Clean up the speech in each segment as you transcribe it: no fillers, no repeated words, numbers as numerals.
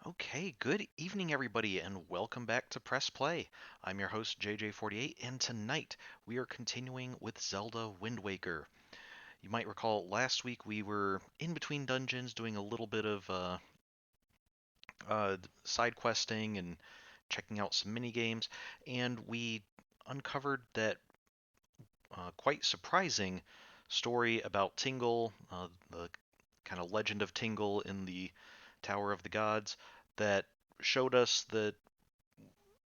Okay, good evening, everybody, and welcome back to Press Play. I'm your host, JJ48, and tonight we are continuing with Zelda Wind Waker. You might recall last week we were in between dungeons doing a little bit of side questing and checking out some mini games, and we uncovered that quite surprising story about Tingle, the kind of legend of Tingle in the Tower of the Gods, that showed us that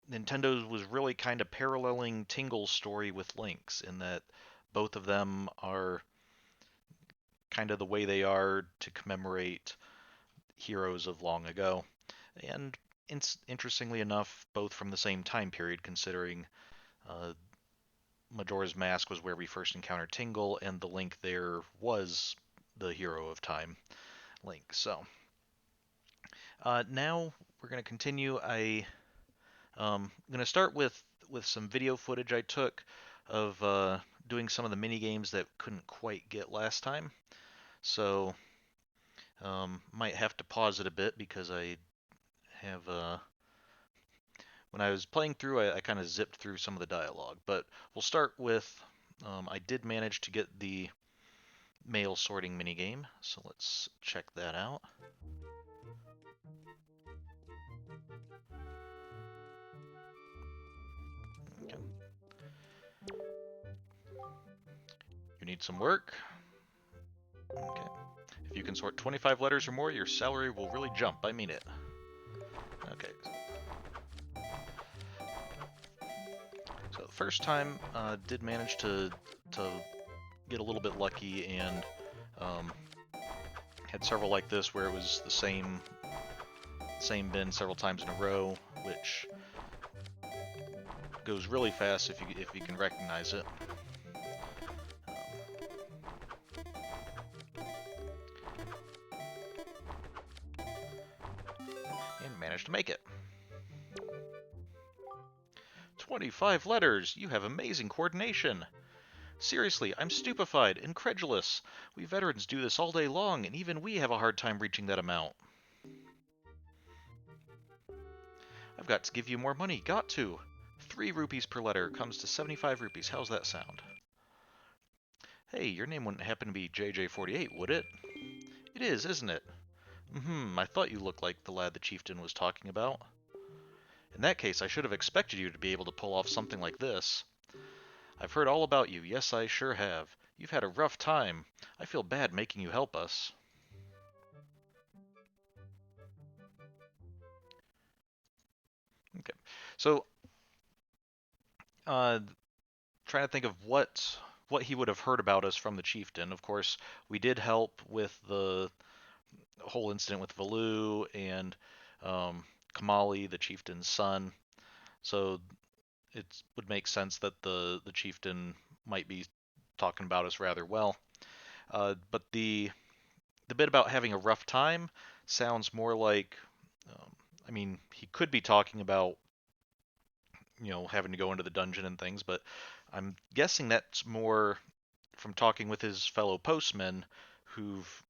Nintendo was really kind of paralleling Tingle's story with Link's in that both of them are kind of the way they are to commemorate heroes of long ago. And interestingly enough, both from the same time period, considering uh, Majora's Mask was where we first encountered Tingle, and the Link there was the hero of time, Link. So now we're going to continue. I'm going to start with some video footage I took of doing some of the mini games that couldn't quite get last time. So might have to pause it a bit because I have when I was playing through, I kind of zipped through some of the dialogue. But we'll start with I did manage to get the mail sorting mini game, so let's check that out. Okay. You need some work. Okay. If you can sort 25 letters or more, your salary will really jump. I mean it. Okay. So the first time, did manage to get a little bit lucky and um, had several like this where it was the same bin several times in a row, which goes really fast if you can recognize it. And managed to make it. 25 letters! You have amazing coordination! Seriously, I'm stupefied, incredulous. We veterans do this all day long, and even we have a hard time reaching that amount. I've got to give you more money, got to. 3 rupees per letter comes to 75 rupees. How's that sound? Hey, your name wouldn't happen to be JJ48, would it? It is, isn't it? I thought you looked like the lad the chieftain was talking about. In that case, I should have expected you to be able to pull off something like this. I've heard all about you, yes, I sure have. You've had a rough time. I feel bad making you help us. Okay, so, uh, trying to think of what he would have heard about us from the chieftain. Of course, we did help with the whole incident with Valu and um, Kamali, the chieftain's son. So it would make sense that the chieftain might be talking about us rather well. But the bit about having a rough time sounds more like, um, I mean, he could be talking about having to go into the dungeon and things, but I'm guessing that's more from talking with his fellow postmen who've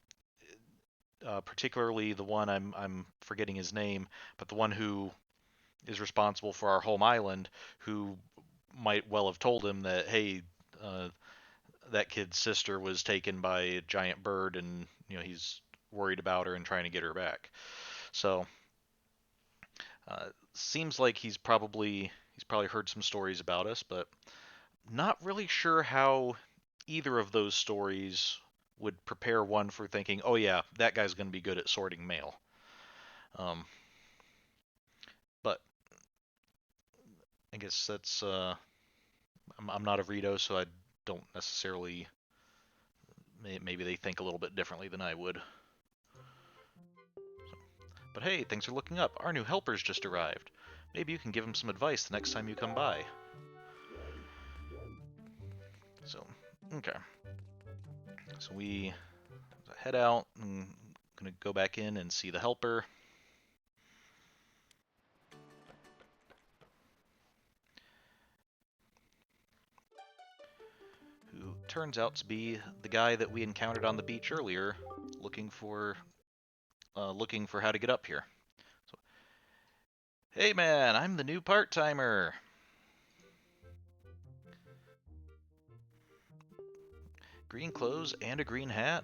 particularly the one I'm forgetting his name, but the one who is responsible for our home island, who might well have told him that, hey, uh, that kid's sister was taken by a giant bird, and he's worried about her and trying to get her back. So seems like he's probably heard some stories about us, but not really sure how either of those stories would prepare one for thinking, oh yeah, that guy's going to be good at sorting mail. Um, but I guess that's I'm not a Rito, so I don't necessarily. Maybe they think a little bit differently than I would. But hey, things are looking up. Our new helper's just arrived. Maybe you can give him some advice the next time you come by. So, okay. So we head out and gonna go back in and see the helper. Who turns out to be the guy that we encountered on the beach earlier, looking for looking for how to get up here. So Hey man, I'm the new part-timer. Green clothes and a green hat.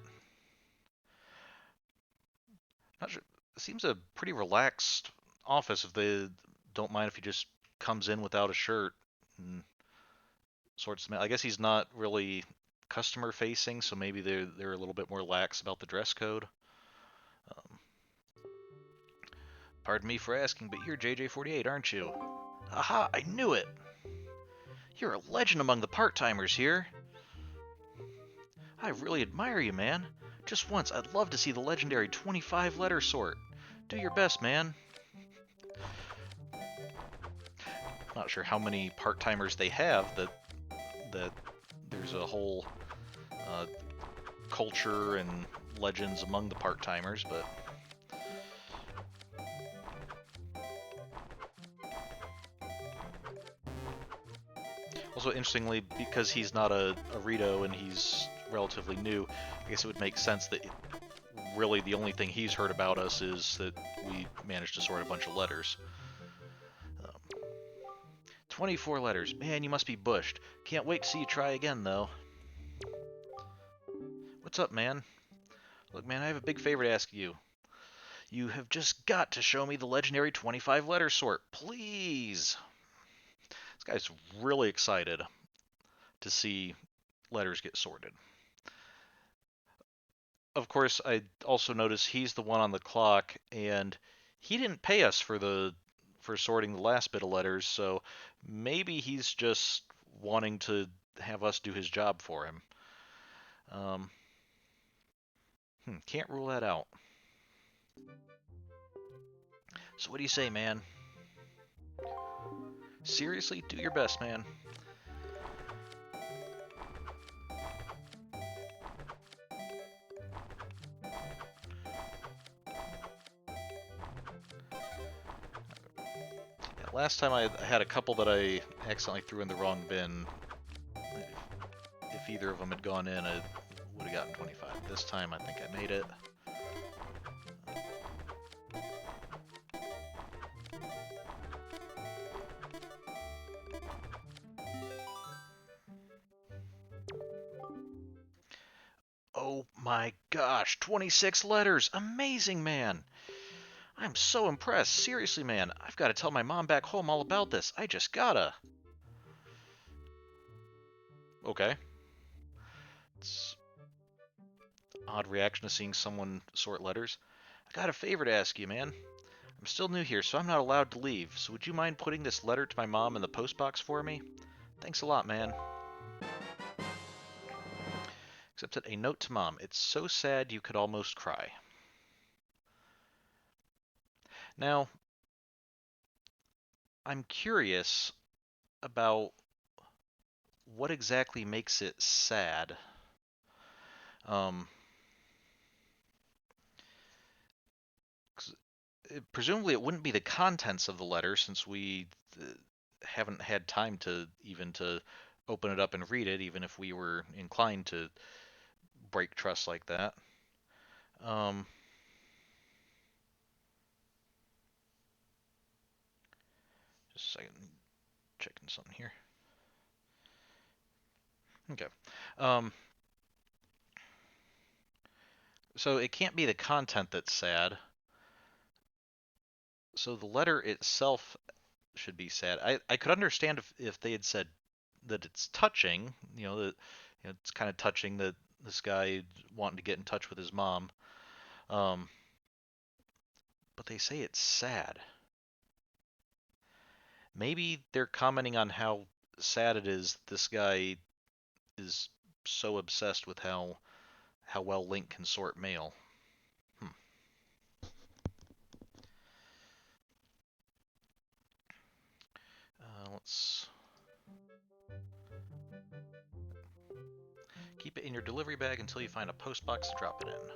Not sure. It seems a pretty relaxed office if they don't mind if he just comes in without a shirt and sorts them out. I guess he's not really customer facing, so maybe they're a little bit more lax about the dress code. Um, Pardon me for asking, but you're JJ48, aren't you? Aha, I knew it! You're a legend among the part-timers here. I really admire you, man. Just once, I'd love to see the legendary 25 letter sort. Do your best, man. Not sure how many part-timers they have that there's a whole uh, culture and legends among the part-timers, but also interestingly, because he's not a Rito and he's relatively new, I guess it would make sense that really the only thing he's heard about us is that we managed to sort a bunch of letters. 24 letters. Man, you must be bushed. Can't wait to see you try again, though. What's up, man? Look, man, I have a big favor to ask you. You have just got to show me the legendary 25 letter sort. Please! This guy's really excited to see letters get sorted. Of course, I also notice he's the one on the clock, and he didn't pay us for sorting the last bit of letters, so maybe he's just wanting to have us do his job for him. Um, can't rule that out. So what do you say, man? Seriously, do your best, man. Yeah, last time I had a couple that I accidentally threw in the wrong bin. If either of them had gone in, I would have gotten 25. This time, I think I made it. Oh my gosh, 26 letters! Amazing, man! I'm so impressed. Seriously, man, I've got to tell my mom back home all about this. I just gotta. Okay. It's odd reaction to seeing someone sort letters. I got a favor to ask you, man. I'm still new here, so I'm not allowed to leave. So would you mind putting this letter to my mom in the postbox for me? Thanks a lot, man. Accepted a note to mom. It's so sad you could almost cry. Now, I'm curious about what exactly makes it sad. Um, Presumably it wouldn't be the contents of the letter since we haven't had time to open it up and read it, even if we were inclined to break trust like that. Um, just a second, checking something here. Okay. Um, so it can't be the content that's sad. So the letter itself should be sad. I could understand if they had said that it's touching, that it's kind of touching that this guy wanting to get in touch with his mom. Um, but they say it's sad. Maybe they're commenting on how sad it is this guy is so obsessed with how well Link can sort mail. Hmm. Let's keep it in your delivery bag until you find a post box to drop it in.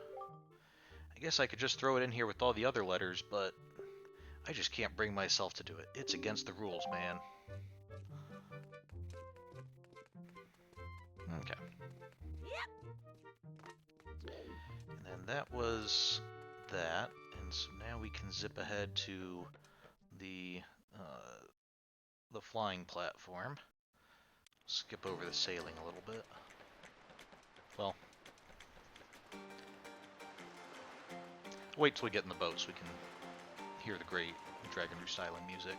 I guess I could just throw it in here with all the other letters, but I just can't bring myself to do it. It's against the rules, man. Okay. And then that was that. And so now we can zip ahead to the uh, the flying platform. Skip over the sailing a little bit. Well, wait till we get in the boat so we can hear the great Dragon Roost Island music.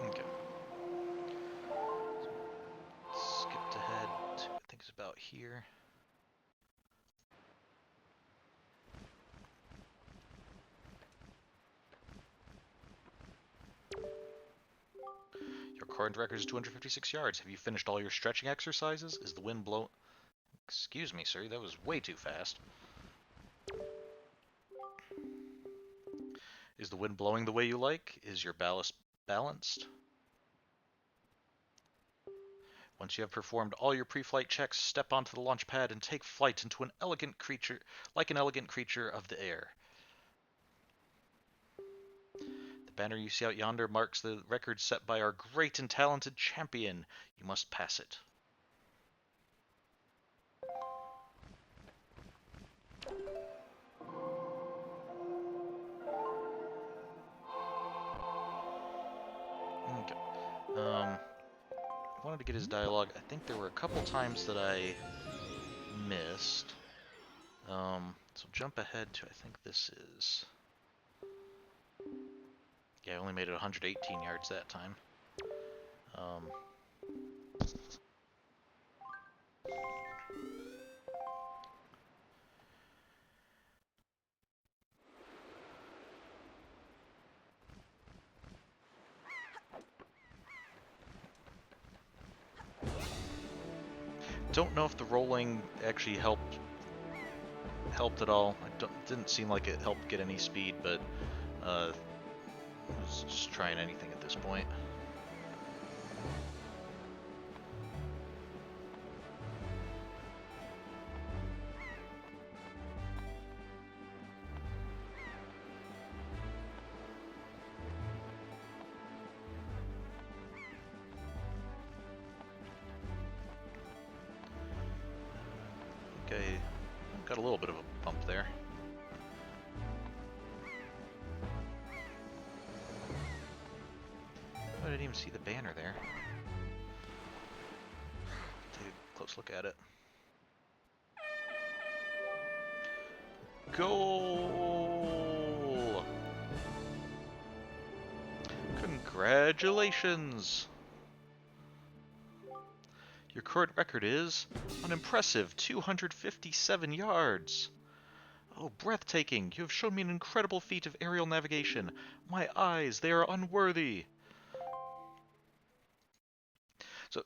Okay. Skipped ahead to, I think it's about here. Your current record is 256 yards. Have you finished all your stretching exercises? Is the wind blow... Excuse me, sir, that was way too fast. Is the wind blowing the way you like? Is your ballast balanced? Once you have performed all your pre-flight checks, step onto the launch pad and take flight into an elegant creature, like an elegant creature of the air. The banner you see out yonder marks the record set by our great and talented champion. You must pass it. Okay. Wanted to get his dialogue. I think there were a couple times that I missed. So jump ahead to, I think this is... Yeah, I only made it 118 yards that time. Don't know if the rolling actually helped at all. Didn't seem like it helped get any speed, but I was just trying anything at this point. Okay, got a little bit of a bump there. I didn't even see the banner there. Take a close look at it. Goal! Congratulations! Your current record is an impressive 257 yards. Oh, breathtaking! You have shown me an incredible feat of aerial navigation. My eyes, they are unworthy. So,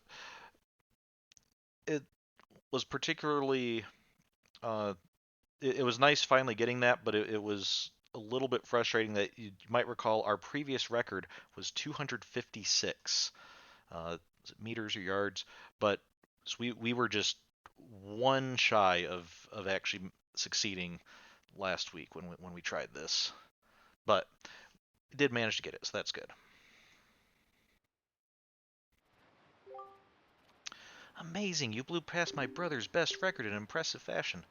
it was particularly... it was nice finally getting that, but it was a little bit frustrating that you might recall our previous record was 256 meters or yards, but so we were just one shy of actually succeeding last week when we tried this, but did manage to get it, so that's good. Amazing! You blew past my brother's best record in impressive fashion.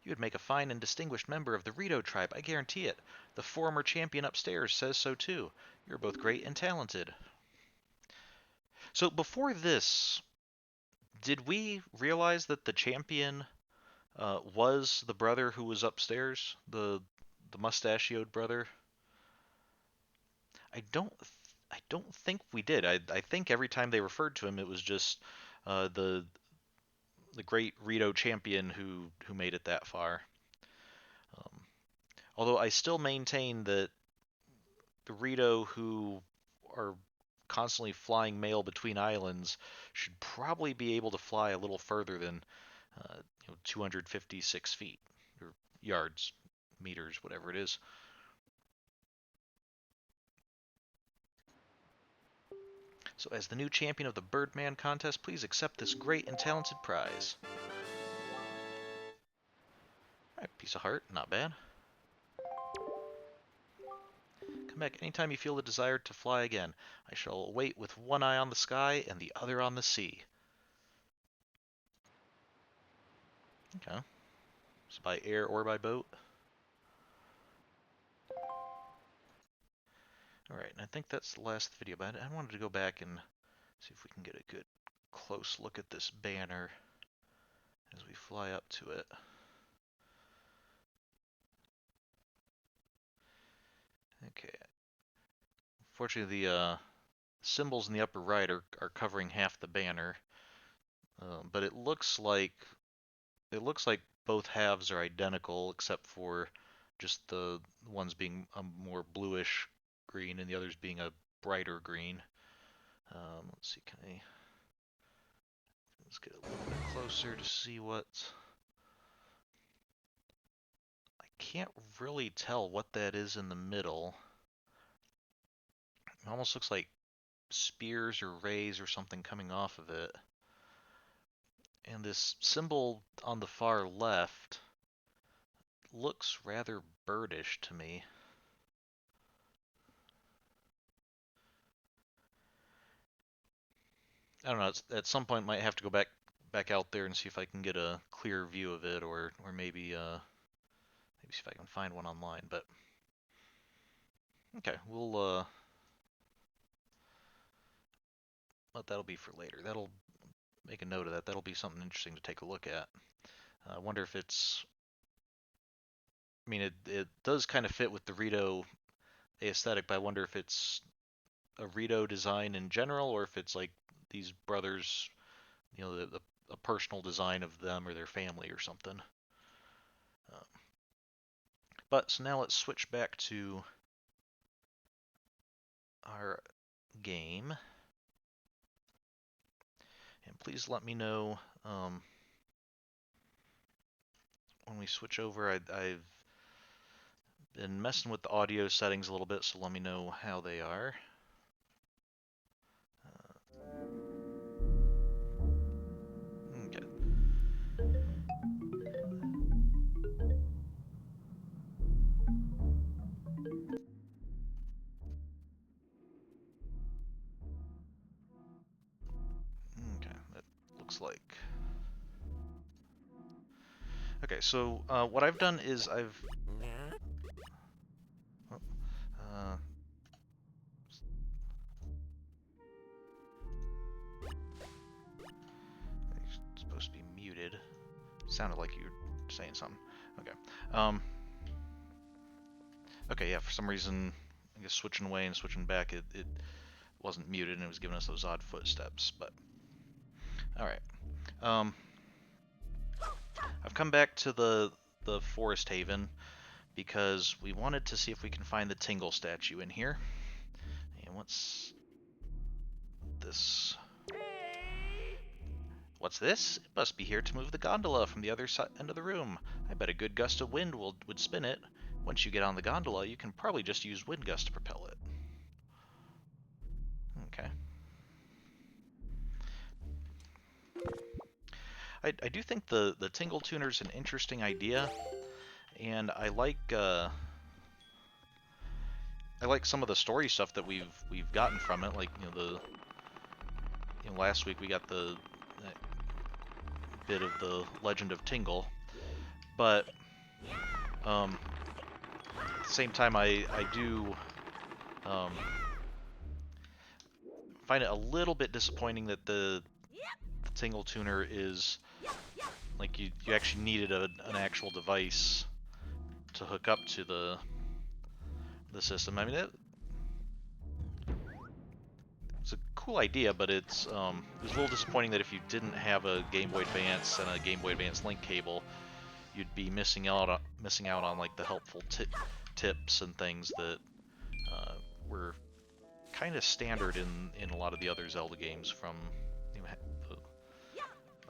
You would make a fine and distinguished member of the Rito tribe, I guarantee it. The former champion upstairs says so too. You're both great and talented. So before this, did we realize that the champion was the brother who was upstairs, the mustachioed brother? I don't I don't think we did. I think every time they referred to him, it was just the great Rito champion who made it that far. Um, Although I still maintain that the Rito who are constantly flying mail between islands should probably be able to fly a little further than 256 feet or yards, meters, whatever it is. So, as the new champion of the Birdman contest, please accept this great and talented prize. Alright, piece of heart, not bad. Come back anytime you feel the desire to fly again. I shall wait with one eye on the sky and the other on the sea. Okay. So by air or by boat? Alright, and I think that's the last video, but I wanted to go back and see if we can get a good close look at this banner as we fly up to it. Okay. Fortunately, the symbols in the upper right are covering half the banner, but it looks like both halves are identical except for just the ones being a more bluish green and the others being a brighter green. Let's see, let's get a little bit closer to see what. I can't really tell what that is in the middle. It almost looks like spears or rays or something coming off of it. And this symbol on the far left looks rather birdish to me. I don't know. At some point, might have to go back out there and see if I can get a clear view of it, or maybe see if I can find one online. But okay, we'll that'll be for later. That'll make a note of that. That'll be something interesting to take a look at. I wonder if it's. I mean, it does kind of fit with the Rito aesthetic, but I wonder if it's a Rito design in general, or if it's like these brothers, a personal design of them or their family or something. But so now let's switch back to our game. And please let me know when we switch over. I've been messing with the audio settings a little bit, so let me know how they are. Okay. Okay, that looks like. Okay, so what I've done is I've. Uh, it's supposed to be muted. Sounded like you were saying something. Okay. Okay, yeah, for some reason, I guess switching away and switching back, it wasn't muted and it was giving us those odd footsteps, but. Alright. I've come back to the Forest Haven because we wanted to see if we can find the Tingle statue in here. And what's this? What's this? It must be here to move the gondola from the other end of the room. I bet a good gust of wind would spin it. Once you get on the gondola, you can probably just use wind gust to propel it. Okay. I do think the Tingle Tuner is an interesting idea, and I like some of the story stuff that we've gotten from it. Like last week we got the bit of the Legend of Tingle, but at the same time I do find it a little bit disappointing that the Tingle Tuner is like you actually needed an actual device to hook up to the system. I mean, it's a cool idea, but it was a little disappointing that if you didn't have a Game Boy Advance and a Game Boy Advance link cable, you'd be missing out on like the helpful tips and things that were kind of standard in a lot of the other Zelda games from.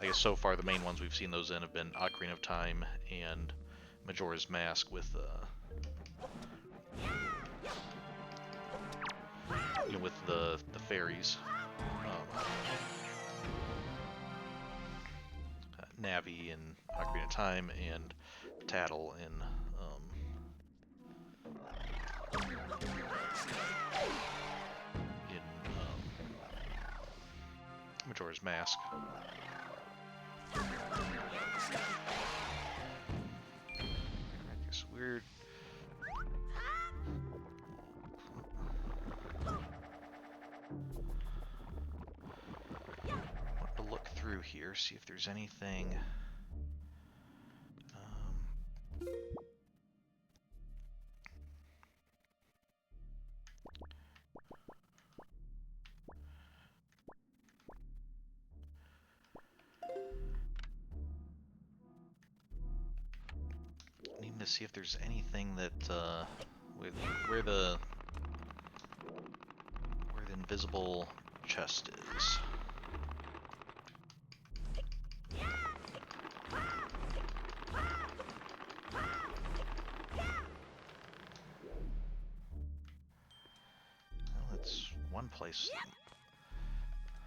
I guess so far the main ones we've seen those in have been Ocarina of Time and Majora's Mask with with the fairies. Navi in Ocarina of Time and Tattle in mask. It's weird. I want to look through here, see if there's anything. Needing to see if there's anything that where the invisible chest is. Well, it's one place.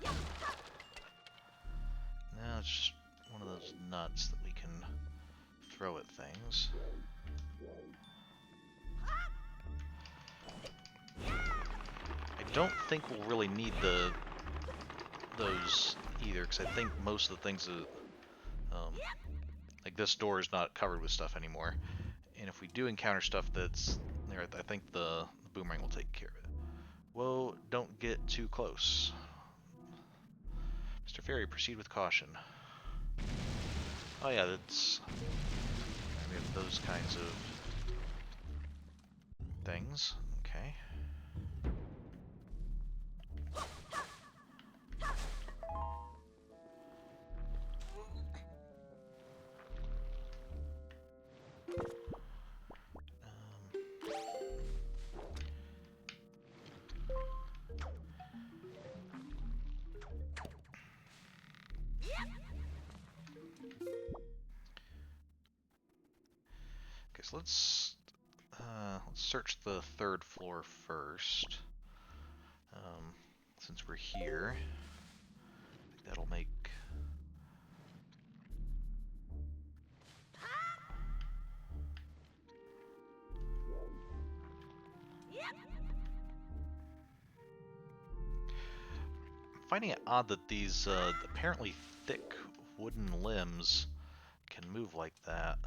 No, it's just one of those nuts that we can throw at things. I don't think we'll really need those either, because I think most of the things that, like this door is not covered with stuff anymore, and if we do encounter stuff that's there, I think the boomerang will take care of it. Whoa, don't get too close. Mr. Fairy, proceed with caution. Oh yeah, that's... we have those kinds of things. Okay. Okay, so let's search the third floor first. Since we're here, I think that'll make... I'm finding it odd that these apparently thick wooden limbs can move like that.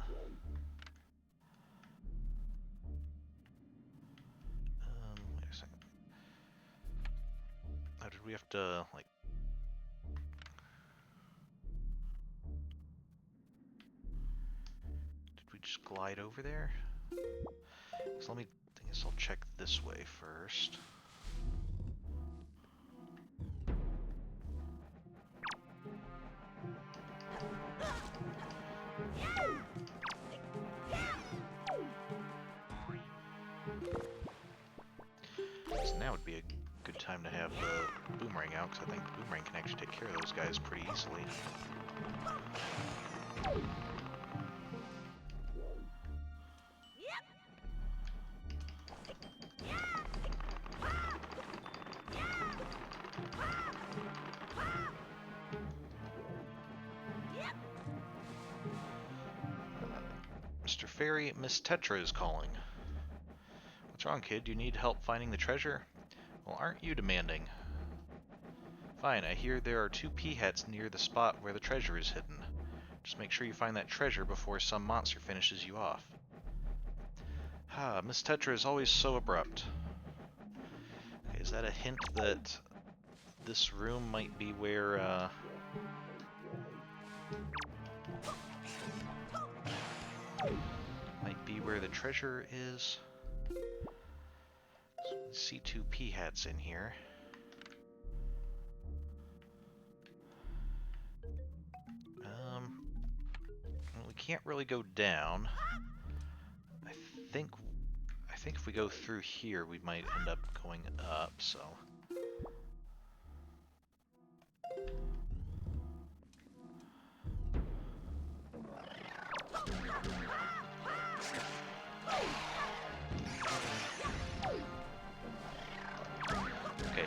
Wait a second. Oh, did we have to, like... Did we just glide over there? So I guess I'll check this way first. So now would be a good time to have the boomerang out, because I think the boomerang can actually take care of those guys pretty easily. Mr. Fairy, Miss Tetra is calling. What's wrong, kid? Do you need help finding the treasure? Well, aren't you demanding? Fine, I hear there are 2 peahats near the spot where the treasure is hidden. Just make sure you find that treasure before some monster finishes you off. Miss Tetra is always so abrupt. Okay, is that a hint that this room might be where, the treasure is? So we see 2 peahats in here. Well, we can't really go down. I think if we go through here, we might end up going up, so... Okay,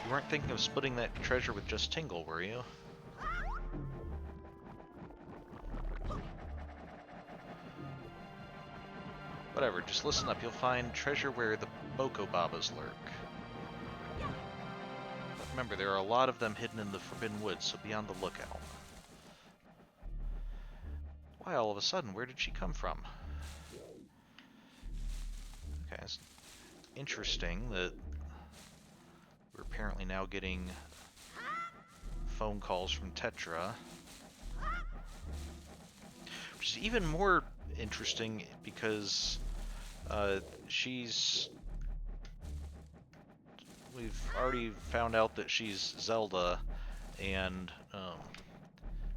you weren't thinking of splitting that treasure with just Tingle, were you? Whatever, just listen up. You'll find treasure where the Boko Babas lurk. Remember, there are a lot of them hidden in the Forbidden Woods, so be on the lookout. Why all of a sudden? Where did she come from? Okay, it's interesting that we're apparently now getting phone calls from Tetra. Which is even more interesting because we've already found out that she's Zelda, and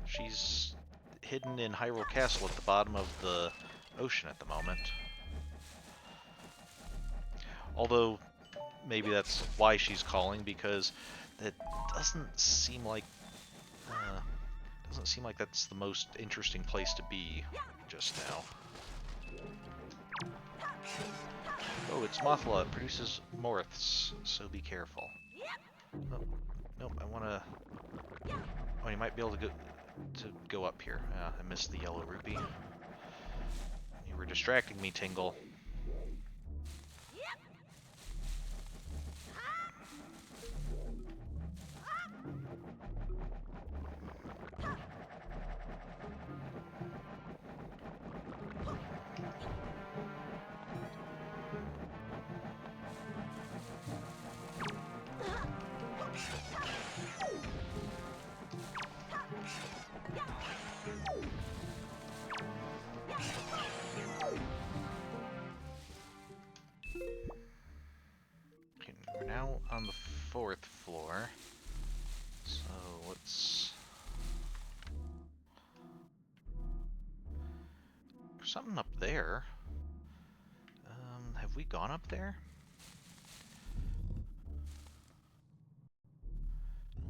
she's hidden in Hyrule Castle at the bottom of the ocean at the moment. Although, maybe that's why she's calling, because that doesn't seem like that's the most interesting place to be just now. Oh, it's Mothla. It produces Morths, so be careful. Oh, nope, I wanna... Oh, you might be able to go up here. I missed the yellow rupee. You were distracting me, Tingle. Okay, we're now on the 4th floor. So let's... There's something up there. Have we gone up there?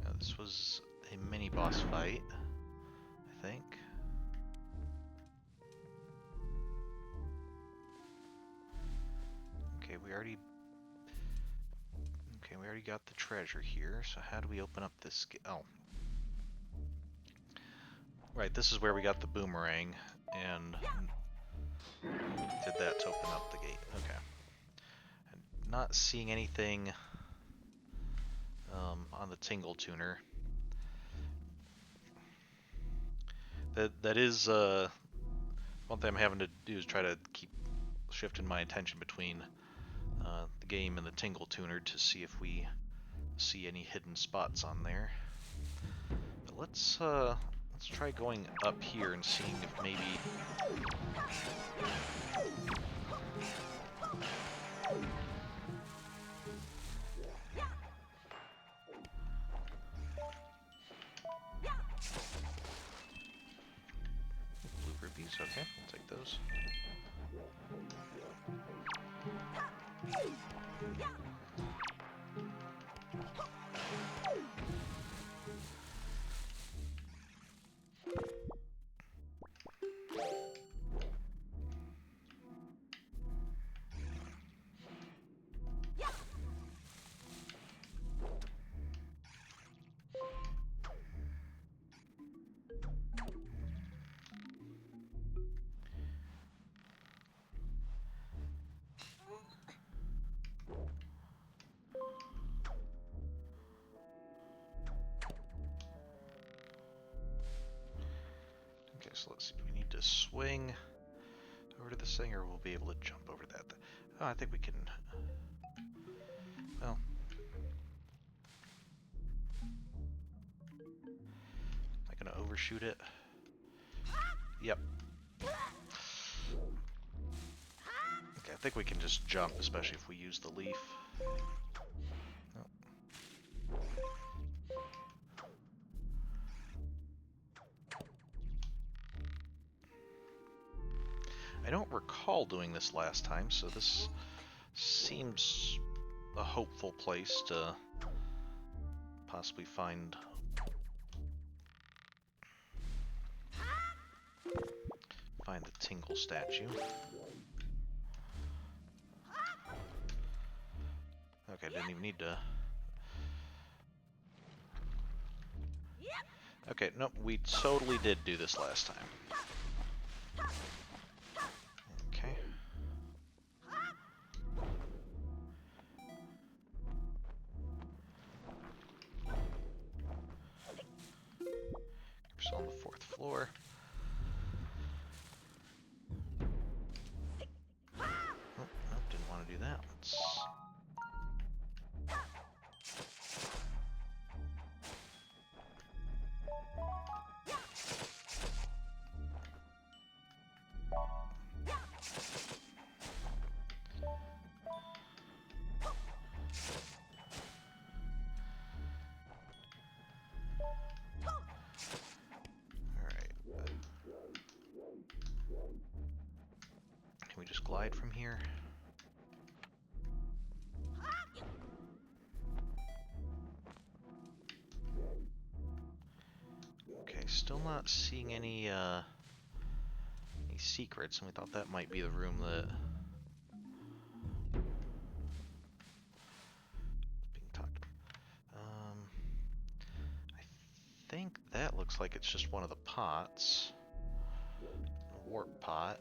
No, this was a mini boss fight, I think. Okay, we already got the treasure here, so how do we open up this oh. Right, this is where we got the boomerang, and did that to open up the gate. Okay. And not seeing anything on the Tingle Tuner. That is one thing I'm having to do is try to keep shifting my attention between the game and the Tingle Tuner to see if we see any hidden spots on there. But let's try going up here and seeing if maybe blue rupees. Okay, we'll take those. Okay, so let's see. Do we need to swing over to this thing, or we'll be able to jump over that? Oh, I think we can. Well, am I gonna overshoot it? Yep. Okay, I think we can just jump, especially if we use the leaf. Oh. I don't recall doing this last time, so this seems a hopeful place to possibly find the Tingle statue. Okay, I didn't even need to... Okay, nope, we totally did do this last time. Okay. Still not seeing any secrets, and we thought that might be the room that being talked about. I think that looks like it's just one of the pots. A warp pot.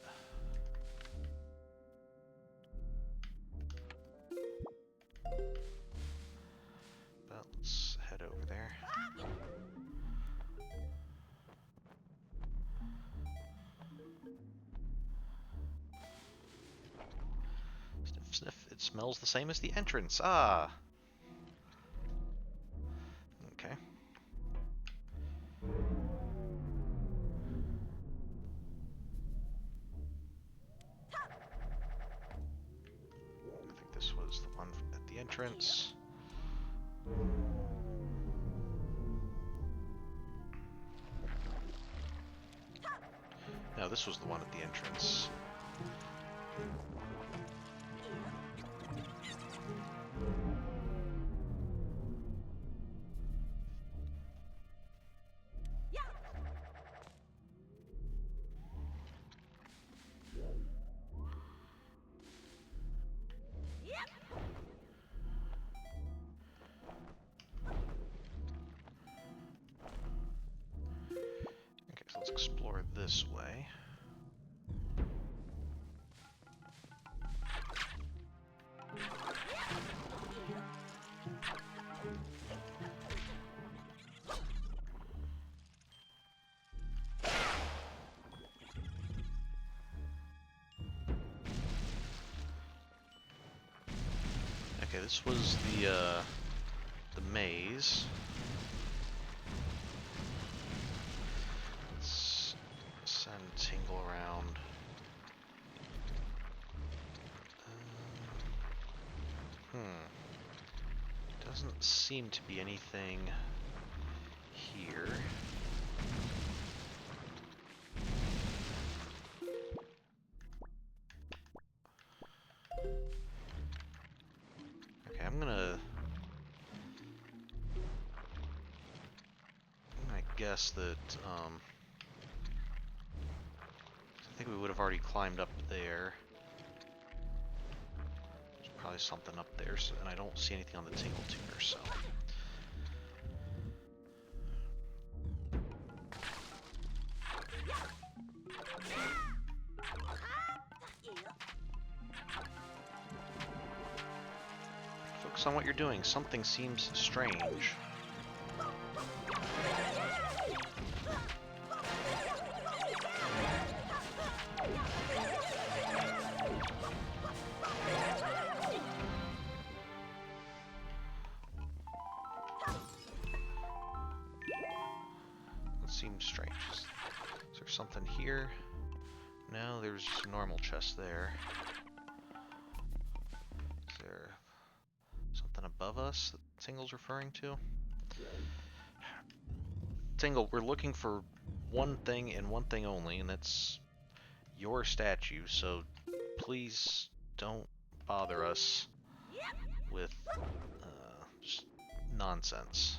But let's head over there. Sniff, sniff. It smells the same as the entrance. Ah! Okay. I think this was the one at the entrance. No, this was the one at the entrance. Okay, so let's explore this way. Okay, this was the maze. Let's send Tingle around. Doesn't seem to be anything here. Okay, I'm gonna guess that I think we would have already climbed up there. There's probably something up there, so, and I don't see anything on the Tingle Tuner, so. Focus on what you're doing. Something seems strange. Seems strange. Is there something here? No, there's just a normal chest there. Is there something above us that Tingle's referring to? Tingle, we're looking for one thing and one thing only, and that's your statue, so please don't bother us with just nonsense.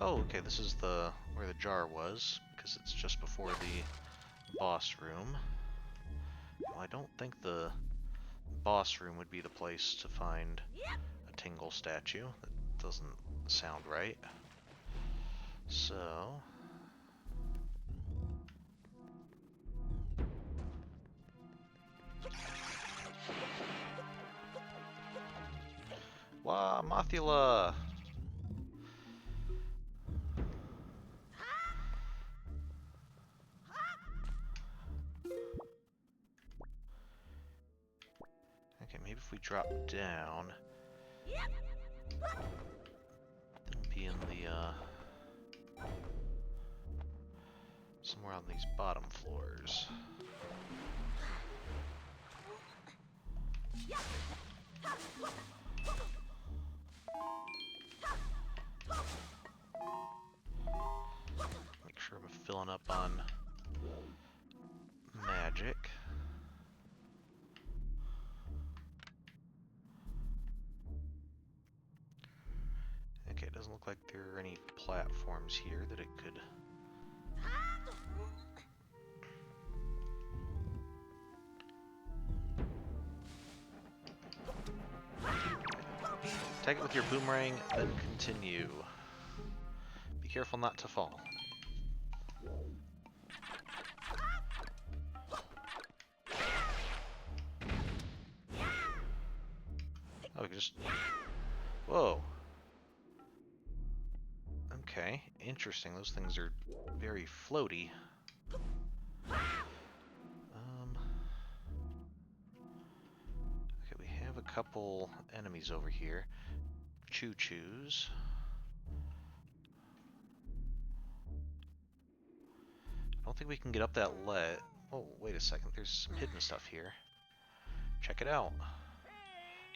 Oh, okay, this is where the jar was, because it's just before the boss room. Well, I don't think the boss room would be the place to find a Tingle statue. That doesn't sound right. So... Wah, Mothula! Okay, maybe if we drop down, then be in the, somewhere on these bottom floors. Make sure I'm filling up on magic. Okay, it doesn't look like there are any platforms here that it could... Tag it with your boomerang, then continue. Be careful not to fall. Oh, we can just... Whoa. Okay, interesting. Those things are very floaty. Okay, we have a couple enemies over here. Choo-choos. I don't think we can get up that ledge. Oh, wait a second. There's some hidden stuff here. Check it out.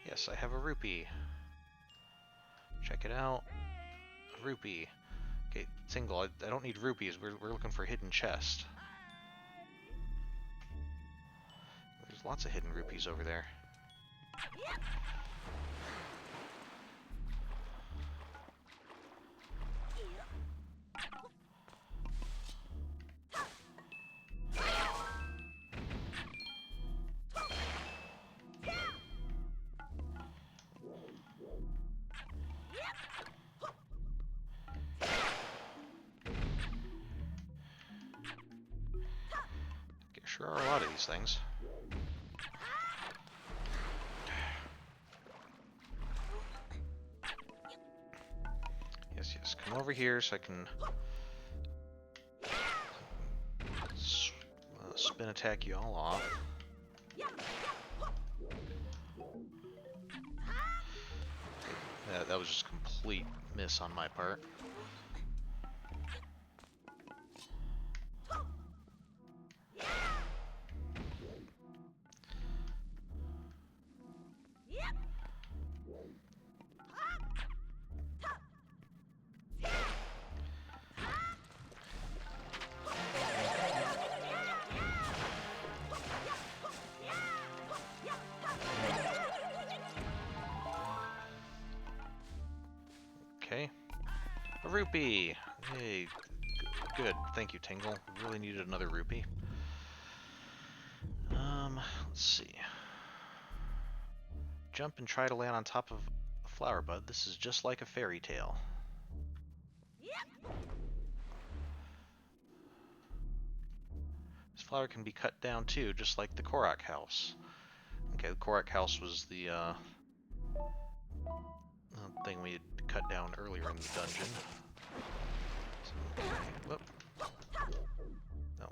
Yes, I have a rupee. Check it out. A rupee. Okay, Tingle, I don't need rupees. We're looking for a hidden chest. There's lots of hidden rupees over there. Sure are a lot of these things. Yes, yes. Come over here so I can spin attack you all off. That was just a complete miss on my part. Okay. A rupee! Hey, good. Thank you, Tingle. Really needed another rupee. Let's see. Jump and try to land on top of a flower bud. This is just like a fairy tale. This flower can be cut down too, just like the Korok house. Okay, the Korok house was the thing we had cut down earlier in the dungeon. So, whoop. No.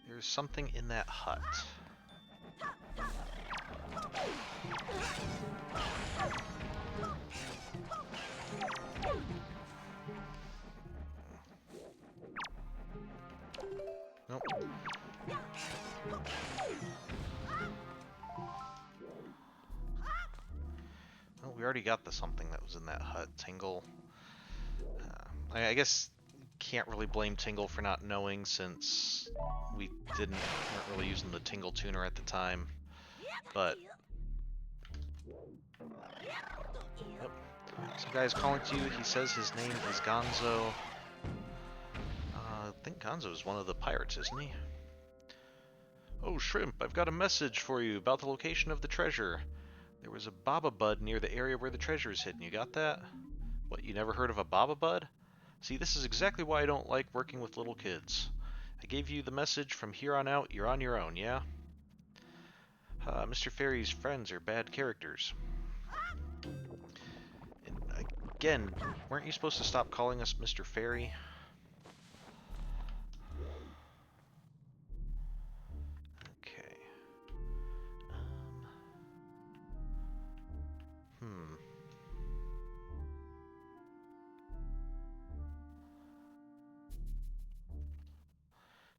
There's something in that hut. Nope. Well, we already got the something that was in that hut. Tingle. I guess can't really blame Tingle for not knowing, since we weren't really using the Tingle tuner at the time. But yep. Some guy's calling to you. He says his name is Gonzo. I think Gonzo is one of the pirates, isn't he? Oh, Shrimp, I've got a message for you about the location of the treasure. There was a Baba Bud near the area where the treasure is hidden. You got that? What, you never heard of a Baba Bud? See, this is exactly why I don't like working with little kids. I gave you the message. From here on out, you're on your own, yeah? Mr. Fairy's friends are bad characters. And Again, weren't you supposed to stop calling us Mr. Fairy? Okay. Hmm.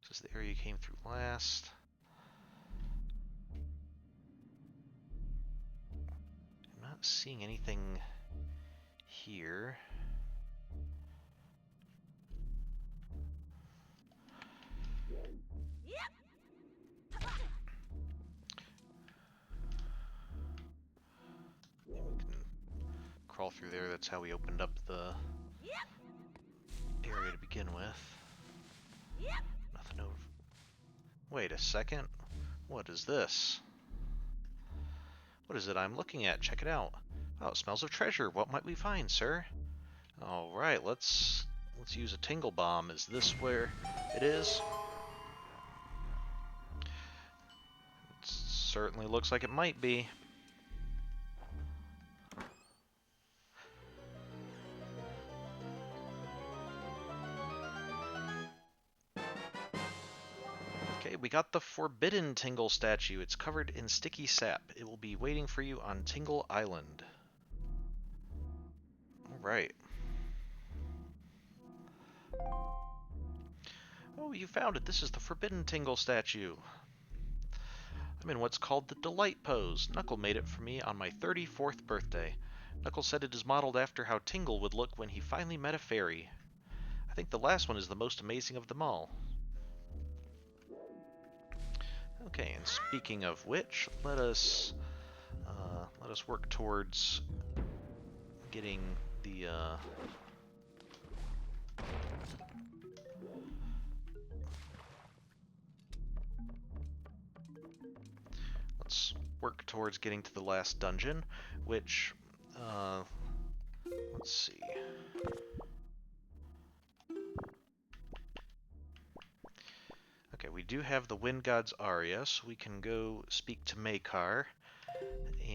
This is the area you came through last. I'm not seeing anything here. Maybe we can crawl through there. That's how we opened up the area to begin with. Nothing over. Wait a second. What is this? What is it I'm looking at? Check it out. Oh, it smells of treasure. What might we find, sir? All right, let's use a tingle bomb. Is this where it is? It certainly looks like it might be. Okay, we got the Forbidden Tingle statue. It's covered in sticky sap. It will be waiting for you on Tingle Island. All right. Oh, you found it. This is the Forbidden Tingle statue. I'm in what's called the Delight Pose. Knuckle made it for me on my 34th birthday. Knuckle said it is modeled after how Tingle would look when he finally met a fairy. I think the last one is the most amazing of them all. Okay, and speaking of which, let us work towards getting the let's work towards getting to the last dungeon, which let's see. Okay, we do have the Wind God's aria, so we can go speak to Makar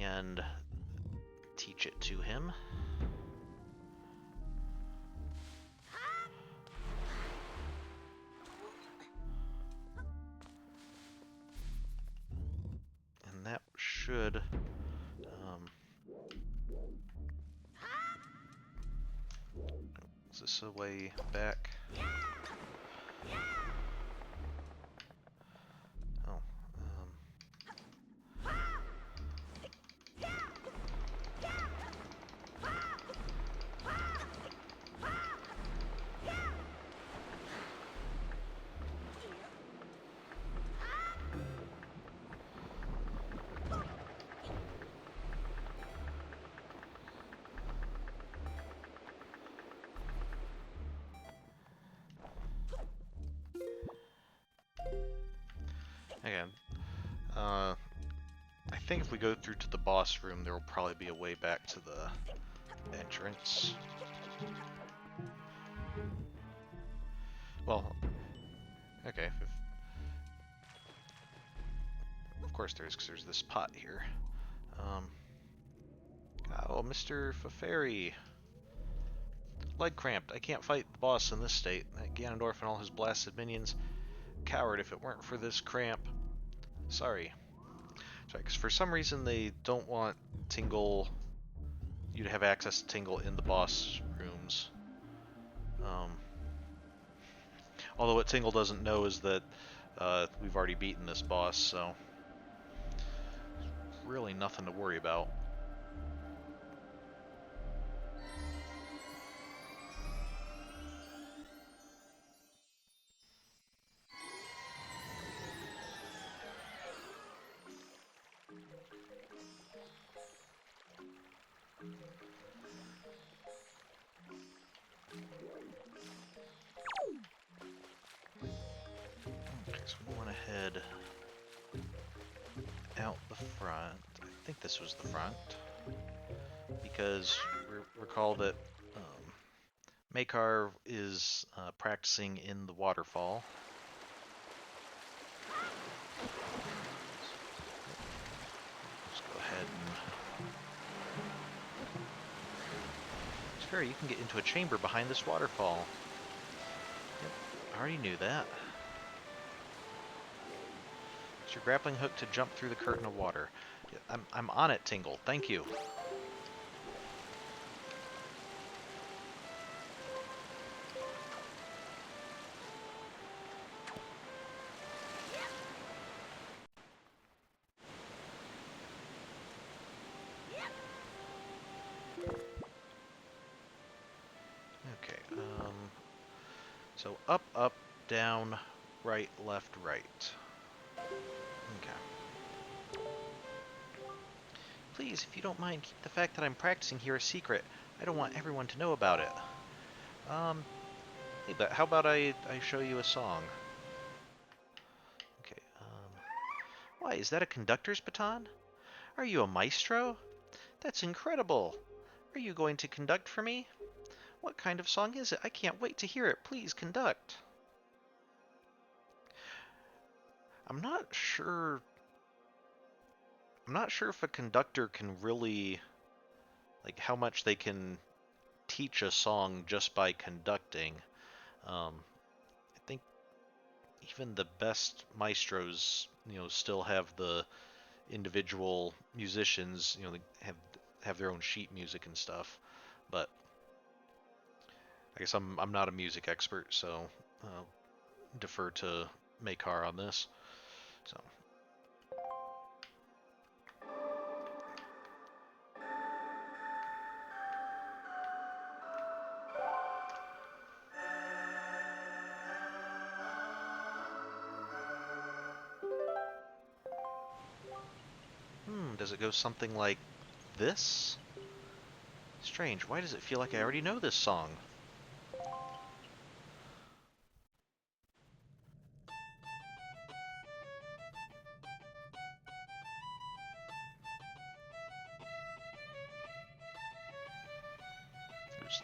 and teach it to him. And that should is this a way back? Oh, again, I think if we go through to the boss room, there will probably be a way back to the entrance. Well, okay. Of course there is, because there's this pot here. Oh, Mr. Fairy. Leg cramped. I can't fight the boss in this state. That Ganondorf and all his blasted minions. Coward if it weren't for this cramp. Sorry. Sorry, because for some reason they don't want Tingle, you to have access to Tingle in the boss rooms. Although what Tingle doesn't know is that we've already beaten this boss, so really nothing to worry about. Okay, so we want to head out the front. I think this was the front, because recall that Makar is practicing in the waterfall. Let's go ahead and Sure, you can get into a chamber behind this waterfall. Yep, I already knew that. Use your grappling hook to jump through the curtain of water. Yeah, I'm on it, Tingle. Thank you. Okay, so up, up, down, right, left, right. Okay. Please, if you don't mind, keep the fact that I'm practicing here a secret. I don't want everyone to know about it. Um, hey, but how about I show you a song? Okay, why, is that a conductor's baton? Are you a maestro? That's incredible! Are you going to conduct for me? What kind of song is it? I can't wait to hear it. Please conduct. I'm not sure. I'm not sure if a conductor can really, like, how much they can teach a song just by conducting. I think even the best maestros, still have the individual musicians, they have their own sheet music and stuff. But I guess I'm not a music expert, so defer to Makar on this. So. Does it go something like this? Strange, why does it feel like I already know this song? There's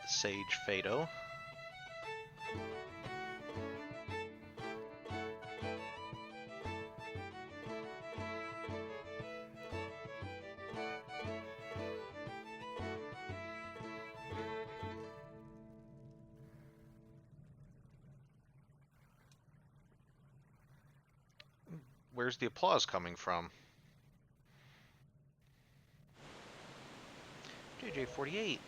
Sage Fado. Where's the applause coming from? JJ48.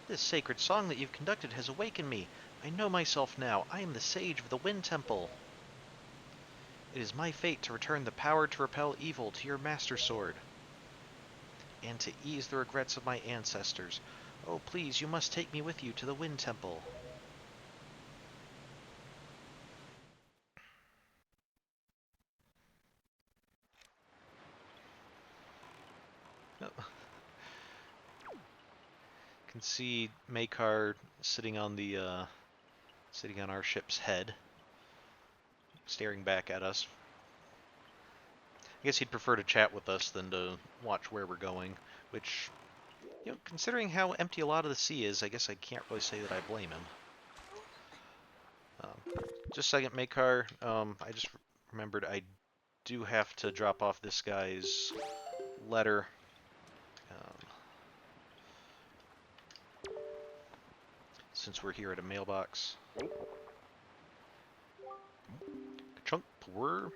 This sacred song that you've conducted has awakened me. I know myself now. I am the Sage of the Wind Temple. It is my fate to return the power to repel evil to your Master Sword, and to ease the regrets of my ancestors. Oh, please, you must take me with you to the Wind Temple. Oh. Can see Makar sitting on our ship's head, staring back at us. I guess he'd prefer to chat with us than to watch where we're going, which, considering how empty a lot of the sea is, I guess I can't really say that I blame him. Just a second, Makar. I just remembered I do have to drop off this guy's letter. Since we're here at a mailbox. Chunk per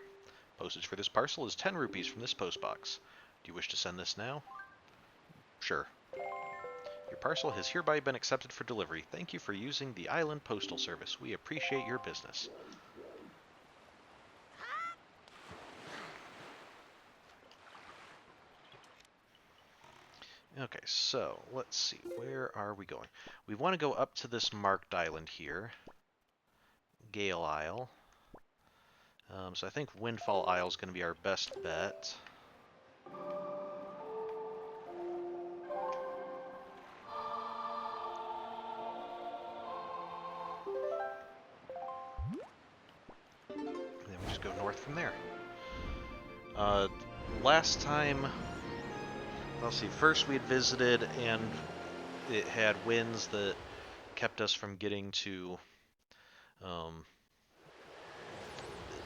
postage for this parcel is 10 rupees from this postbox. Do you wish to send this now? Sure. Your parcel has hereby been accepted for delivery. Thank you for using the Island Postal Service. We appreciate your business. Okay, so let's see. Where are we going? We want to go up to this marked island here. Gale Isle. So I think Windfall Isle is going to be our best bet. And then we just go north from there. Last time, let's see, first we had visited and it had winds that kept us from getting to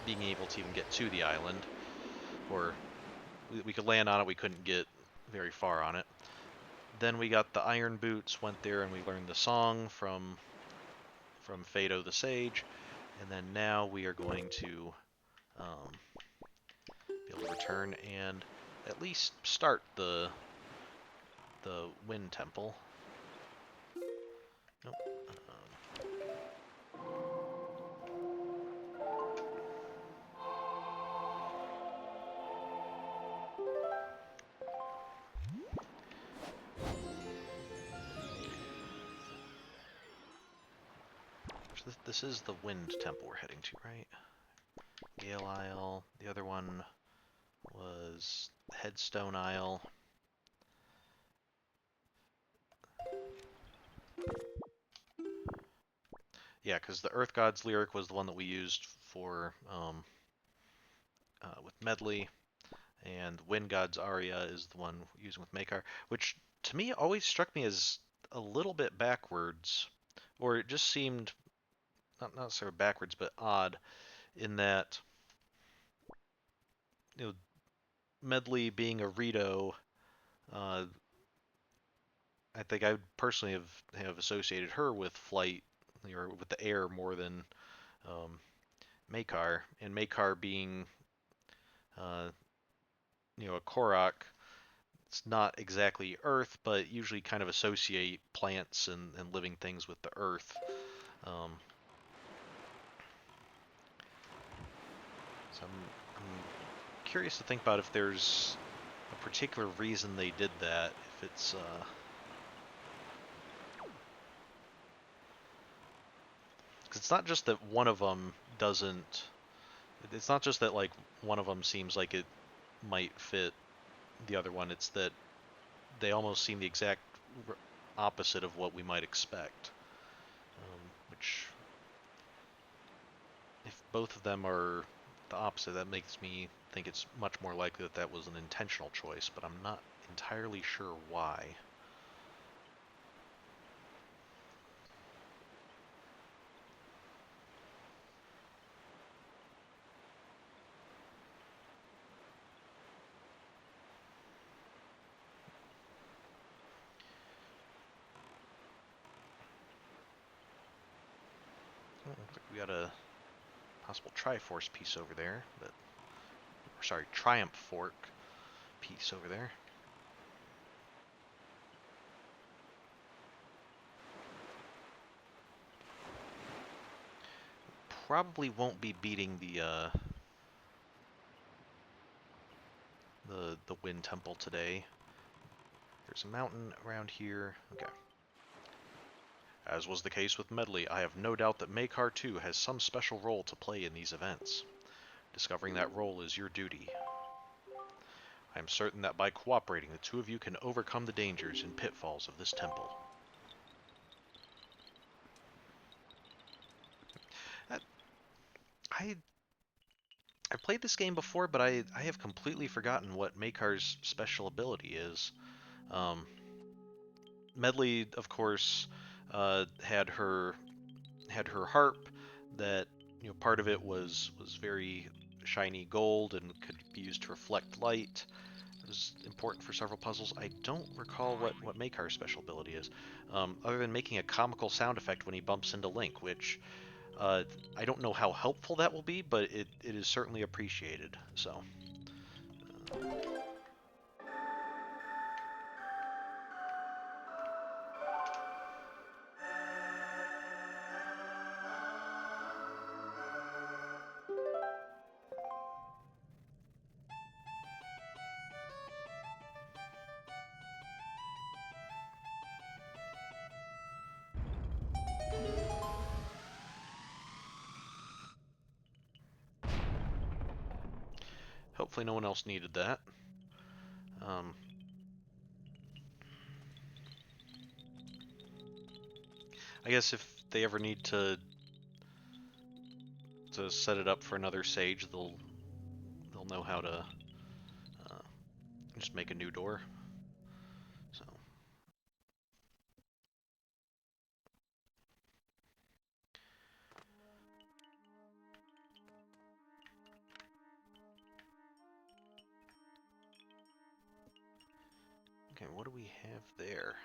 being able to even get to the island, or we could land on it, we couldn't get very far on it. Then we got the Iron Boots, went there and we learned the song from Fado the Sage, and then now we are going to be able to return and at least start the Wind Temple. Nope. This is the Wind Temple we're heading to, right? Gale Isle. The other one was Headstone Isle. Yeah, because the Earth God's lyric was the one that we used for with Medley, and Wind God's aria is the one we're using with Makar, which to me always struck me as a little bit backwards, or it just seemed not necessarily backwards, but odd in that you know Medley being a Rito, uh, I think I would personally have associated her with flight or with the air more than um, Makar, and Makar being uh, a Korok. It's not exactly Earth, but usually kind of associate plants and living things with the Earth. Um, so I'm curious to think about if there's a particular reason they did that. If it's because it's not just that one of them doesn't. It's not just that like one of them seems like it might fit the other one. It's that they almost seem the exact opposite of what we might expect. Which, if both of them are the opposite, that makes me think it's much more likely that that was an intentional choice, but I'm not entirely sure why. Oh, looks like we got a possible Triforce piece over there, but or sorry, Triumph Fork piece over there. Probably won't be beating the Wind Temple today. There's a mountain around here. Okay. As was the case with Medley, I have no doubt that Makar too has some special role to play in these events. Discovering that role is your duty. I am certain that by cooperating, the two of you can overcome the dangers and pitfalls of this temple. I I've played this game before, but I have completely forgotten what Makar's special ability is. Medley, of course, had her harp that part of it was very shiny gold and could be used to reflect light. It was important for several puzzles. I don't recall what Makar's special ability is, other than making a comical sound effect when he bumps into Link, which I don't know how helpful that will be, but it is certainly appreciated. So. Hopefully no one else needed that. Um, I guess if they ever need to set it up for another sage, they'll know how to just make a new door. So. Okay, what do we have there?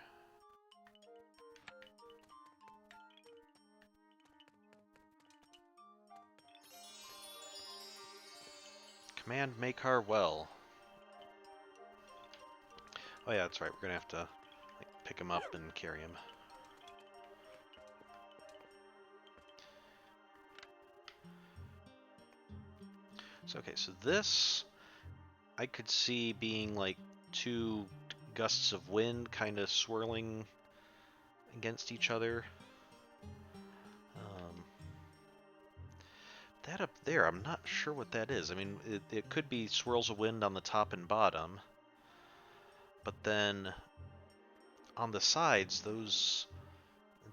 Command Makar well. Oh yeah, that's right. We're gonna have to pick him up and carry him. So okay, so this I could see being like two gusts of wind kind of swirling against each other. That up there, I'm not sure what that is. I mean, it could be swirls of wind on the top and bottom, but then on the sides, those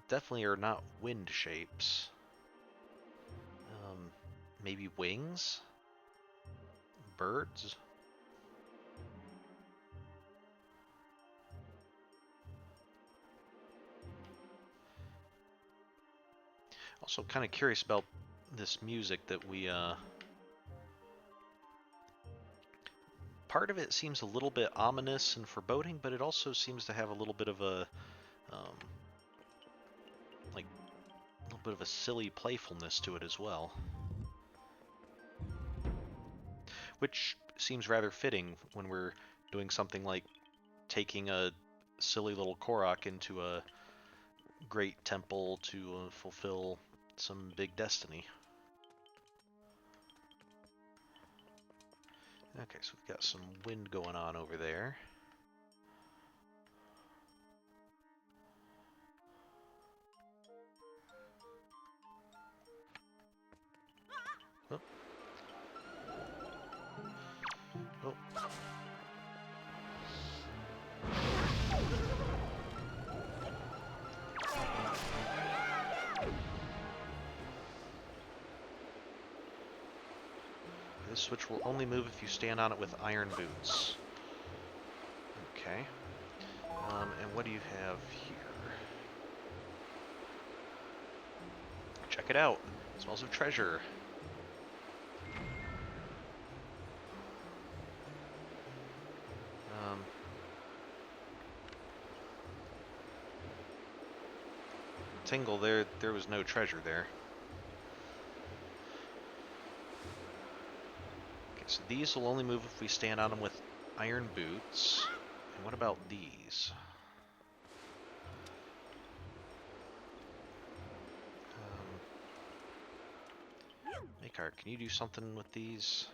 definitely are not wind shapes. Maybe wings? Birds? Also kind of curious about this music that we, part of it seems a little bit ominous and foreboding, but it also seems to have a little bit of a, like, a little bit of a silly playfulness to it as well. Which seems rather fitting when we're doing something like taking a silly little Korok into a great temple to fulfill some big destiny. Okay, so we've got some wind going on over there. Oh. Oh. This switch will only move if you stand on it with iron boots. Okay. And what do you have here? Check it out. It smells of treasure. Tingle, there was no treasure there. Okay, so these will only move if we stand on them with iron boots. And what about these? Makar, can you do something with these?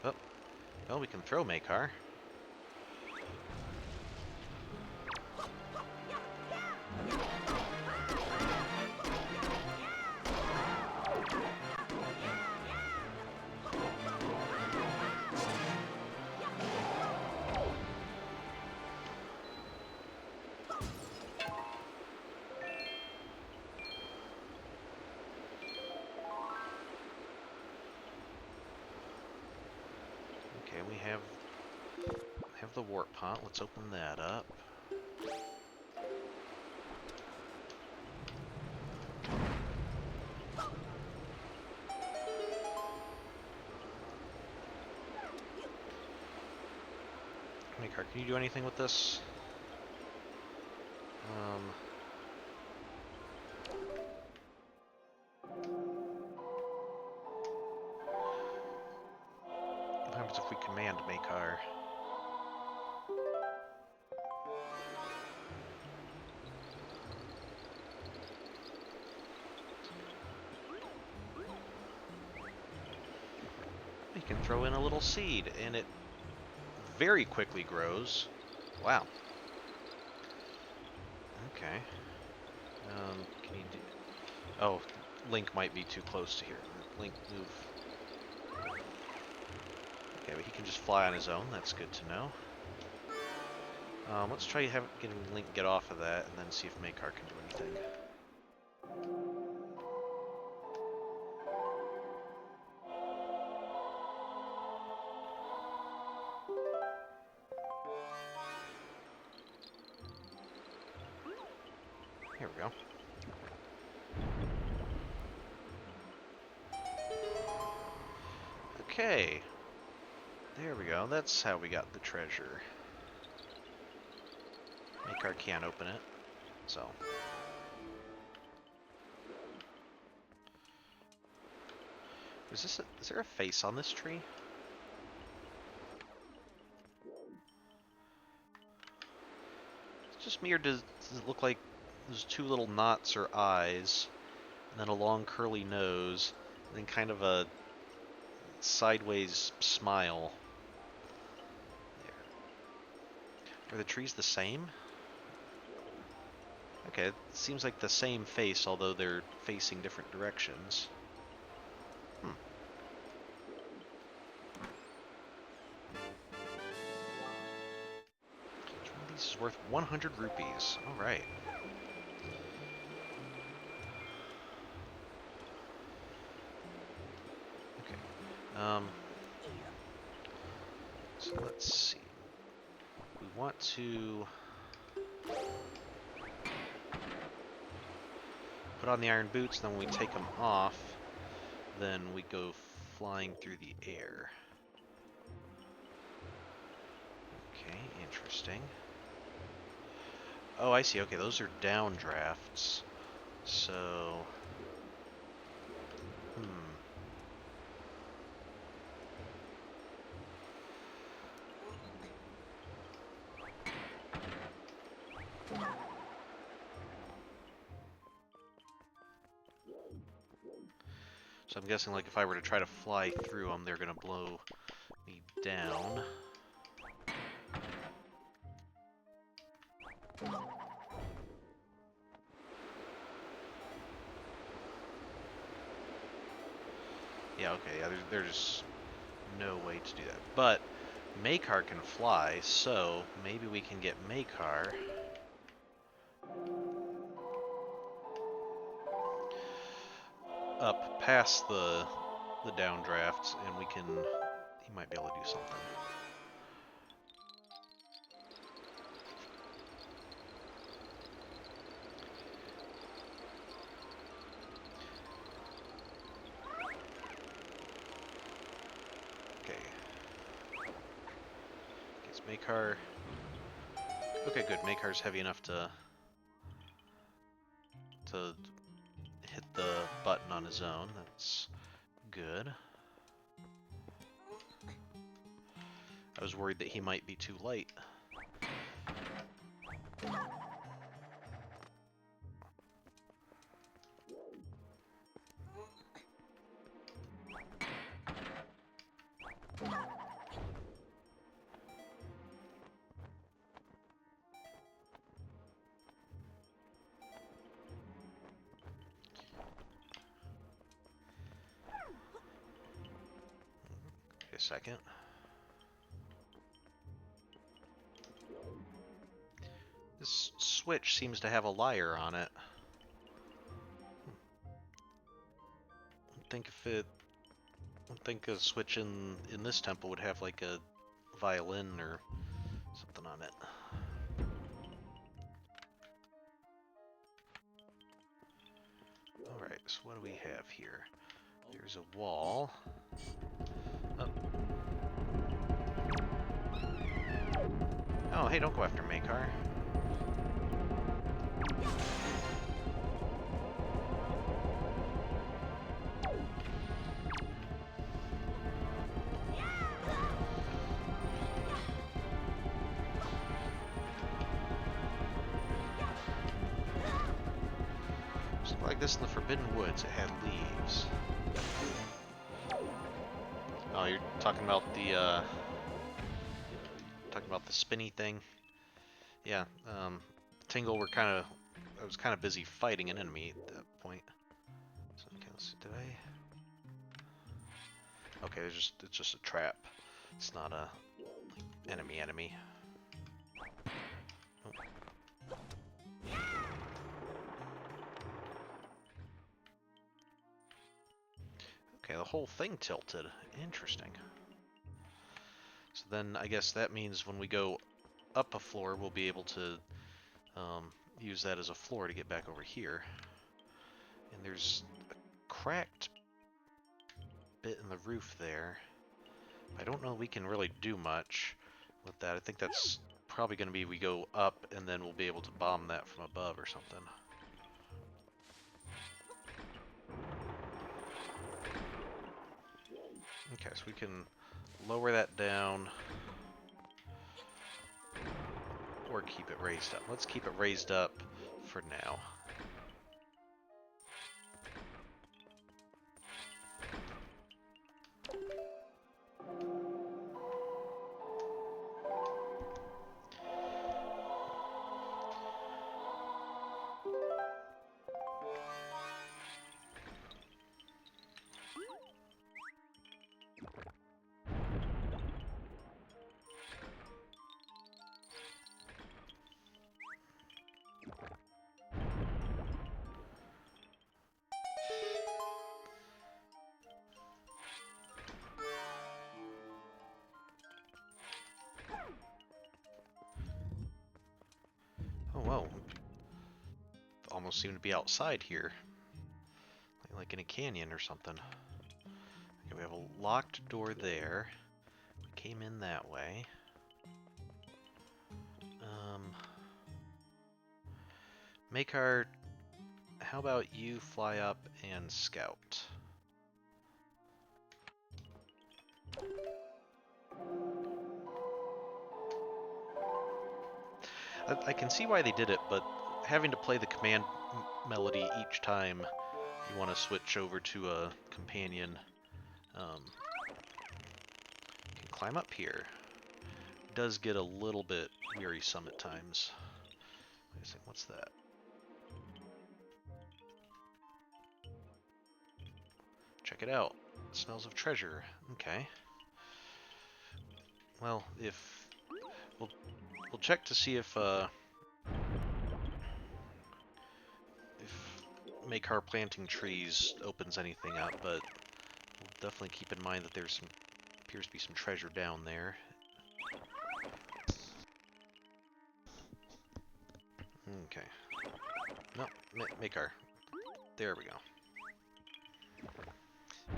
Oh, well, we can throw Makar. Okay, we have the warp pot. Let's open that up. Makar, can you do anything with this? What happens if we command Makar? We can throw in a little seed, and it very quickly grows. Wow. Okay. Can you do... Oh, Link might be too close to here. Link, move. Okay, but he can just fly on his own. That's good to know. Let's try getting Link get off of that, and then see if Makar can do anything. Here we go. Okay. There we go. That's how we got the treasure. Makar can't open it, so. Is there a face on this tree? It's just me, or does it look like there's two little knots or eyes, and then a long curly nose, and then kind of a sideways smile? There. Are the trees the same? Okay, it seems like the same face, although they're facing different directions. Each one of these is worth 100 rupees. Alright. Okay. So let's see. We want to put on the iron boots, then when we take them off, then we go flying through the air. Okay, interesting. Oh, I see. Okay, those are downdrafts. So... So I'm guessing, like, if I were to try to fly through them, they're gonna blow me down. Yeah, okay, yeah, there's no way to do that. But Makar can fly, so maybe we can get Makar up past the downdrafts, and he might be able to do something. Okay. Gets Makar. Okay, good. Makar's heavy enough to hit the button on his own. That's good. I was worried that he might be too light. Wait a second. This switch seems to have a lyre on it. I think a switch in this temple would have like a violin or something on it. Alright, so what do we have here? There's a wall. Oh. Oh, hey, don't go after Makar. Something like this in the Forbidden Woods, it had leaves. Oh, you're talking about the spinny thing? Yeah, Tingle I was kind of busy fighting an enemy at that point. So, okay, let's see, did I? Okay, it's just a trap. It's not a enemy. Oh. Okay, the whole thing tilted. Interesting. So then I guess that means when we go up a floor, we'll be able to use that as a floor to get back over here. And there's a cracked bit in the roof there. I don't know we can really do much with that. I think that's probably going to be we go up and then we'll be able to bomb that from above or something. Okay, so we can lower that down or keep it raised up. Let's keep it raised up for now. Oh, whoa. Almost seem to be outside here. Like in a canyon or something. Okay, we have a locked door there. We came in that way. Makar, how about you fly up and scout? I can see why they did it, but having to play the command melody each time you want to switch over to a companion, can climb up here. It does get a little bit wearisome at times. Wait a second, what's that? Check it out. It smells of treasure. Okay. Well, if we'll check to see if Makar planting trees opens anything up, but we'll definitely keep in mind that there's some appears to be some treasure down there. Okay. No, Makar. There we go.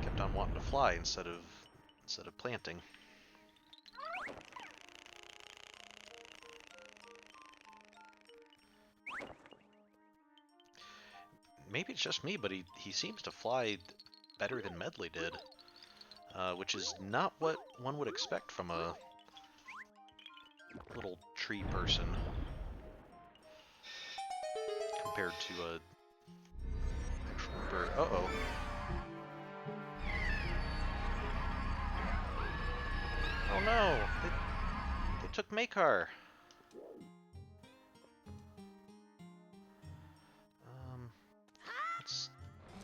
Kept on wanting to fly instead of planting. Maybe it's just me, but he seems to fly better than Medley did, which is not what one would expect from a little tree person compared to a actual bird. Uh-oh. Oh no! They took Makar! Let's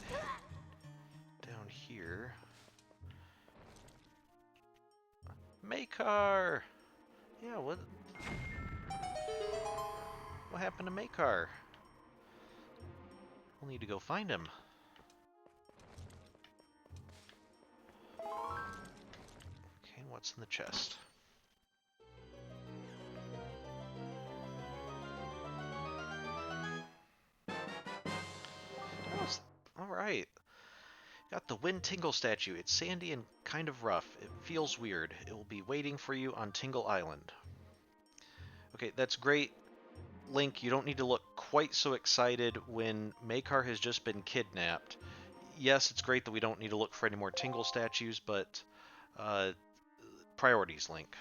head down here. Makar! Yeah, what happened to Makar? We'll need to go find him. Okay, what's in the chest? Alright. Got the Wind Tingle statue. It's sandy and kind of rough. It feels weird. It will be waiting for you on Tingle Island. Okay, that's great. Link, you don't need to look quite so excited when Makar has just been kidnapped. Yes, it's great that we don't need to look for any more Tingle statues, but priorities, Link.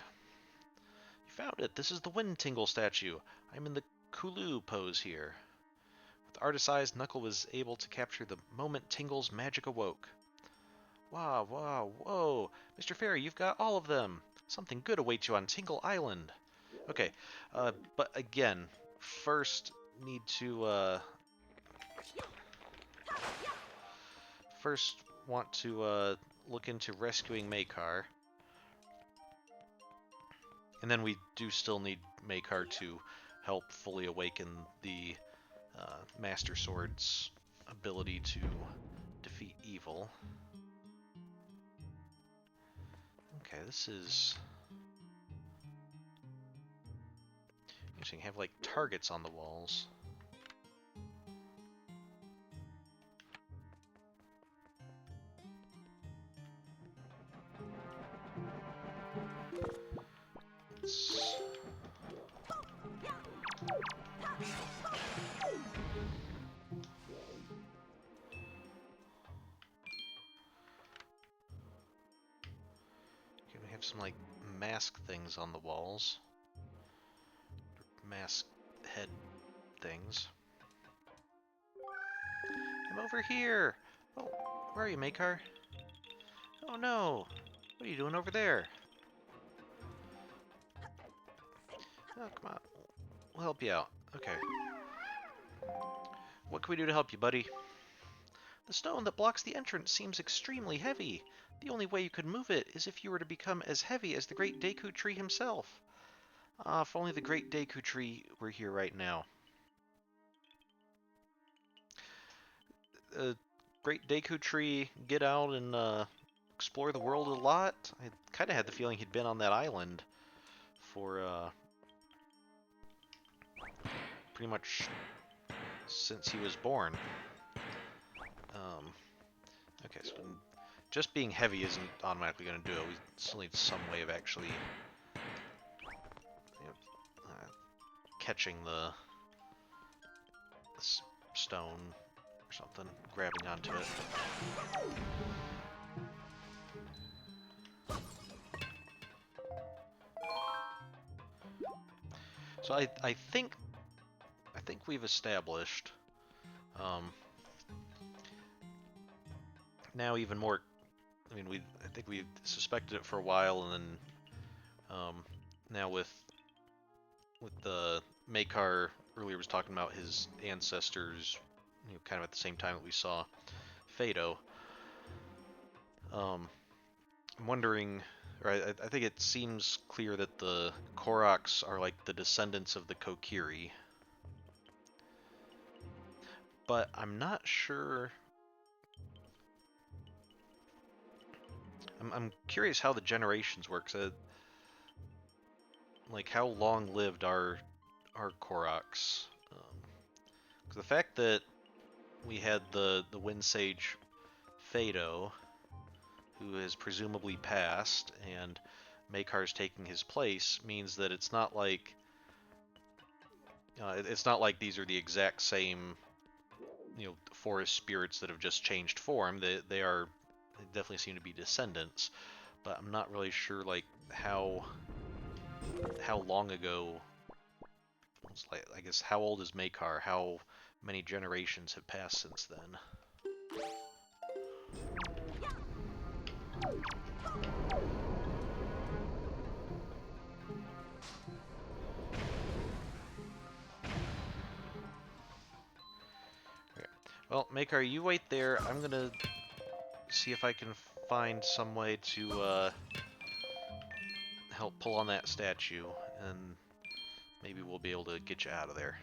You found it. This is the Wind Tingle statue. I'm in the Kulu pose here. With Artist's eyes, Knuckle was able to capture the moment Tingle's magic awoke. Wow, wow, whoa. Mr. Fairy, you've got all of them. Something good awaits you on Tingle Island. Okay, but again, first need to, first want to, look into rescuing Makar. And then we do still need Makar to help fully awaken the Master Sword's ability to defeat evil. Okay, this is... Interesting, have like targets on the walls. have some, like, mask things on the walls. Mask head things. I'm over here! Oh, where are you, Makar? Oh no! What are you doing over there? Oh, come on. We'll help you out. Okay. What can we do to help you, buddy? The stone that blocks the entrance seems extremely heavy. The only way you could move it is if you were to become as heavy as the Great Deku Tree himself. Ah, if only the Great Deku Tree were here right now. Great Deku Tree, get out and explore the world a lot. I kind of had the feeling he'd been on that island for pretty much since he was born. Okay, so just being heavy isn't automatically going to do it. We still need some way of actually catching the stone or something, grabbing onto it. So I think we've established now even more. I mean, I think we suspected it for a while, and then now with the Makar earlier was talking about his ancestors, you know, kind of at the same time that we saw Fado. I'm wondering, or I think it seems clear that the Koroks are like the descendants of the Kokiri, but I'm not sure. I'm curious how the generations work. So, like, how long lived are Koroks? Because the fact that we had the Wind Sage Fado, who has presumably passed, and Makar's taking his place, means that it's not like these are the exact same, you know, forest spirits that have just changed form. They definitely seem to be descendants, but I'm not really sure like how long ago. Like, I guess, how old is Makar? How many generations have passed since then? Okay. Well, Makar, you wait there. I'm gonna see if I can find some way to help pull on that statue, and maybe we'll be able to get you out of there.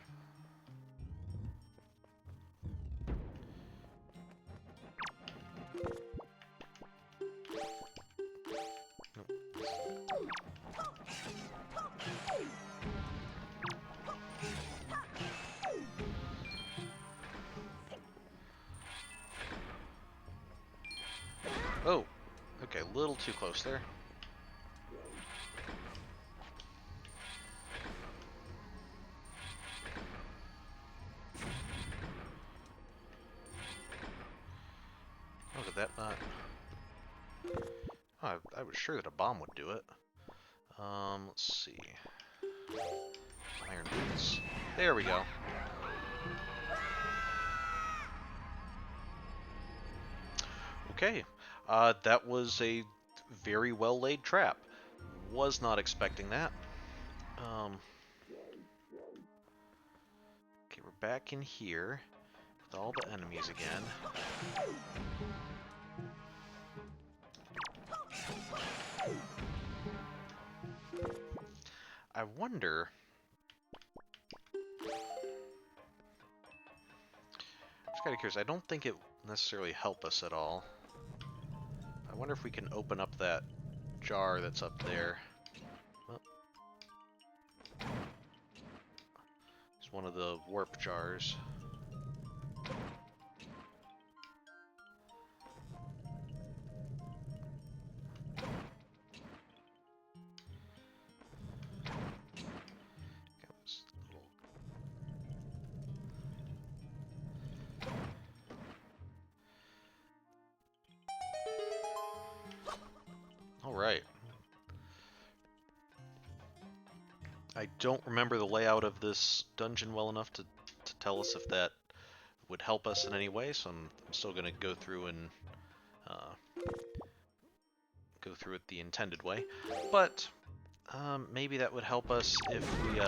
Oh, okay, a little too close there. Oh, did that not? Oh, I was sure that a bomb would do it. Let's see. Iron boots. There we go. Okay. That was a very well laid trap. Was not expecting that. Okay, we're back in here with all the enemies again. I wonder. I'm just kind of curious. I don't think it will necessarily help us at all. I wonder if we can open up that jar that's up there. Well, it's one of the warp jars. All right. I don't remember the layout of this dungeon well enough to tell us if that would help us in any way, so I'm still going to go through and uh, go through it the intended way. But maybe that would help us if we...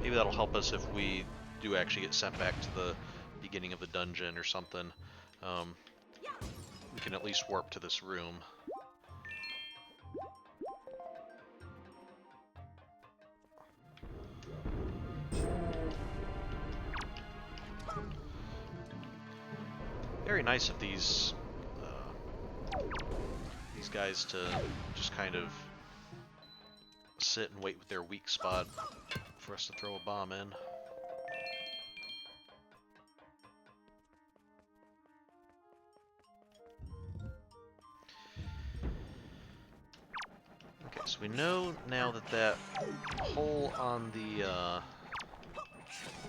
maybe that'll help us if we do actually get sent back to the beginning of the dungeon or something. We can at least warp to this room. Very nice of these guys to just kind of sit and wait with their weak spot for us to throw a bomb in. Okay, so we know now that that hole on the, I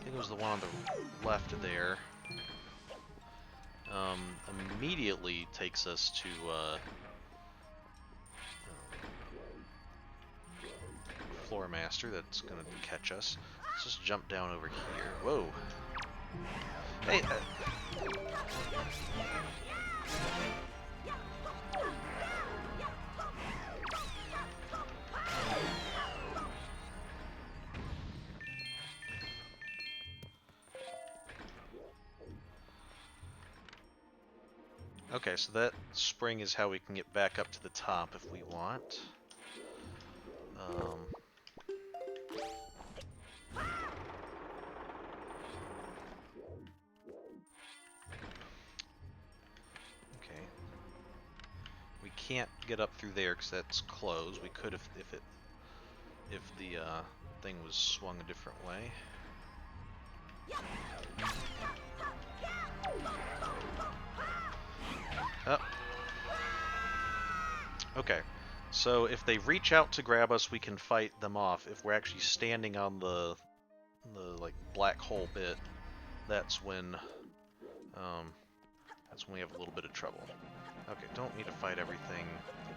think it was the one on the left there, immediately takes us to, Floor Master that's gonna catch us. Let's just jump down over here. Whoa. Hey, okay, so that spring is how we can get back up to the top if we want. Okay. We can't get up through there because that's closed. We could if the thing was swung a different way. Oh. Okay. So if they reach out to grab us, we can fight them off. If we're actually standing on the like black hole bit, that's when we have a little bit of trouble. Okay, don't need to fight everything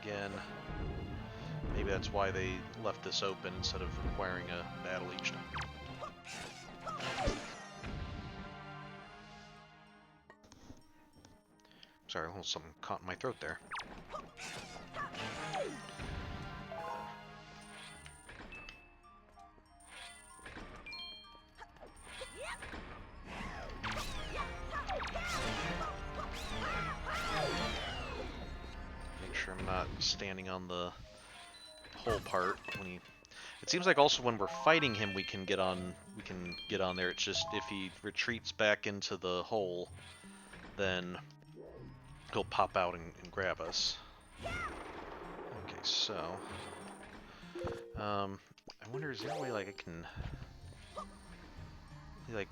again. Maybe that's why they left this open instead of requiring a battle each time. Sorry, a little something caught in my throat there. Make sure I'm not standing on the whole part when he... It seems like also when we're fighting him we can get on there. It's just if he retreats back into the hole, then he'll pop out and grab us. Okay, so I wonder, is there a way like I can like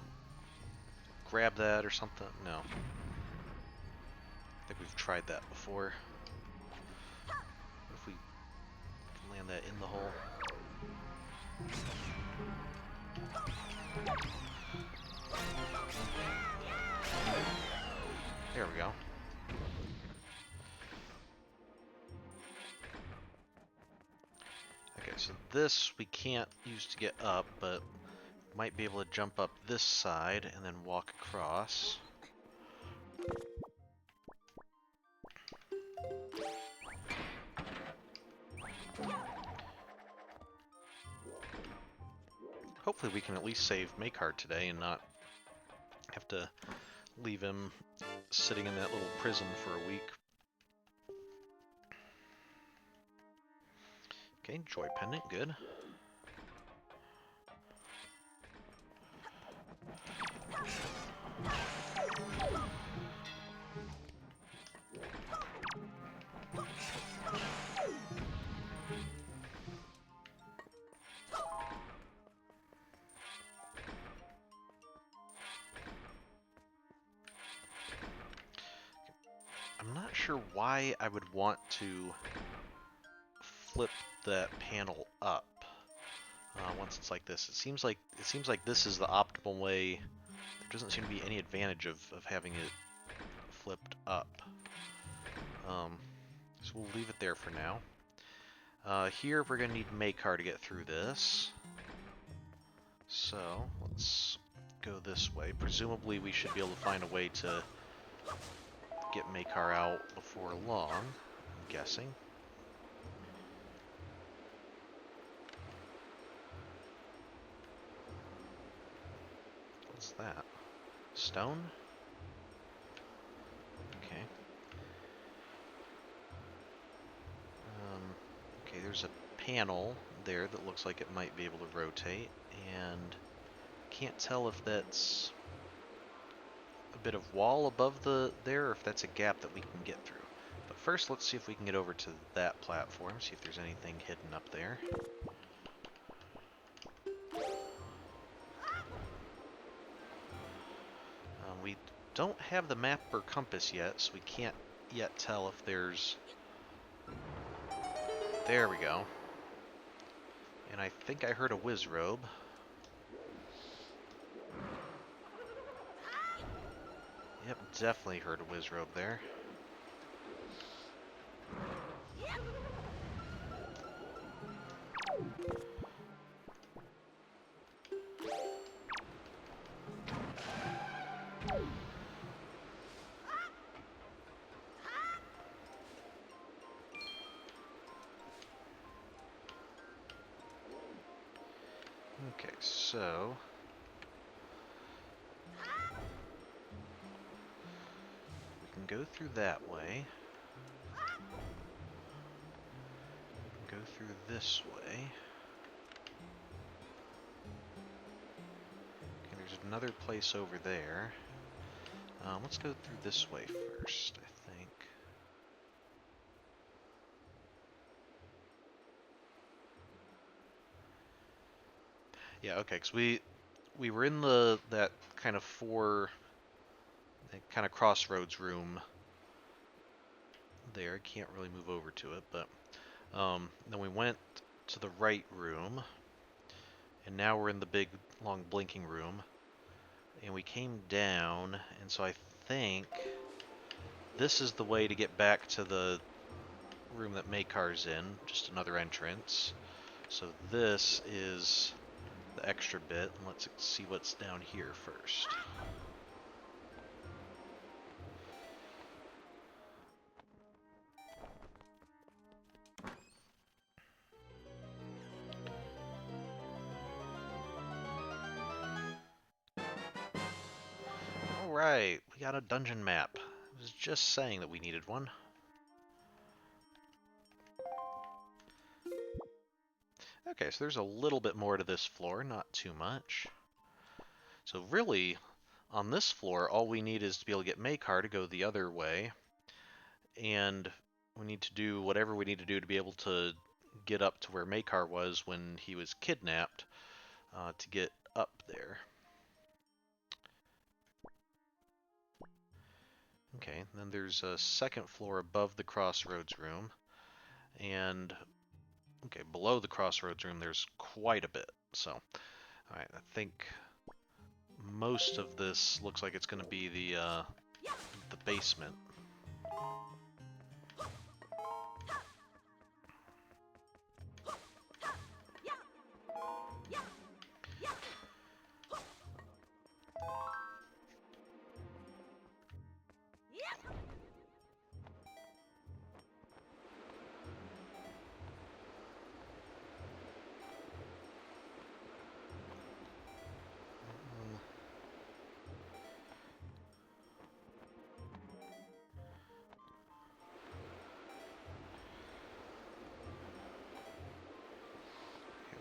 grab that or something? No. I think we've tried that before. What if we land that in the hole? There we go. Okay, so this we can't use to get up, but might be able to jump up this side and then walk across. Hopefully we can at least save Makar today and not have to leave him sitting in that little prison for a week. Okay, Joy Pendant, good. I'm not sure why I would want to flip that panel up. once it's like this. It seems like this is the optimal way. There doesn't seem to be any advantage of having it flipped up. So we'll leave it there for now. Here we're going to need Makar to get through this. So let's go this way. Presumably we should be able to find a way to get Makar out before long, I'm guessing. What's that? Stone? Okay. Okay, there's a panel there that looks like it might be able to rotate, and can't tell if that's a bit of wall above there or if that's a gap that we can get through. But first, let's see if we can get over to that platform, see if there's anything hidden up there. We don't have the map or compass yet, so we can't yet tell if there's... There we go. And I think I heard a whiz robe. Yep, definitely heard a whiz robe there. Okay, so... we can go through that way. We can go through this way. Okay, there's another place over there. Let's go through this way first, I think. Yeah, okay, because we were in that kind of that kind of crossroads room there. Can't really move over to it, but then we went to the right room, and now we're in the big, long, blinking room, and we came down, and so I think this is the way to get back to the room that Makar's in, just another entrance. So this is the extra bit, and let's see what's down here first. Alright, we got a dungeon map. I was just saying that we needed one. Okay, so there's a little bit more to this floor, not too much. So really, on this floor, all we need is to be able to get Makar to go the other way, and we need to do whatever we need to do to be able to get up to where Makar was when he was kidnapped, to get up there. Okay, then there's a second floor above the crossroads room, and okay, below the crossroads room there's quite a bit. So, alright, I think most of this looks like it's going to be the basement.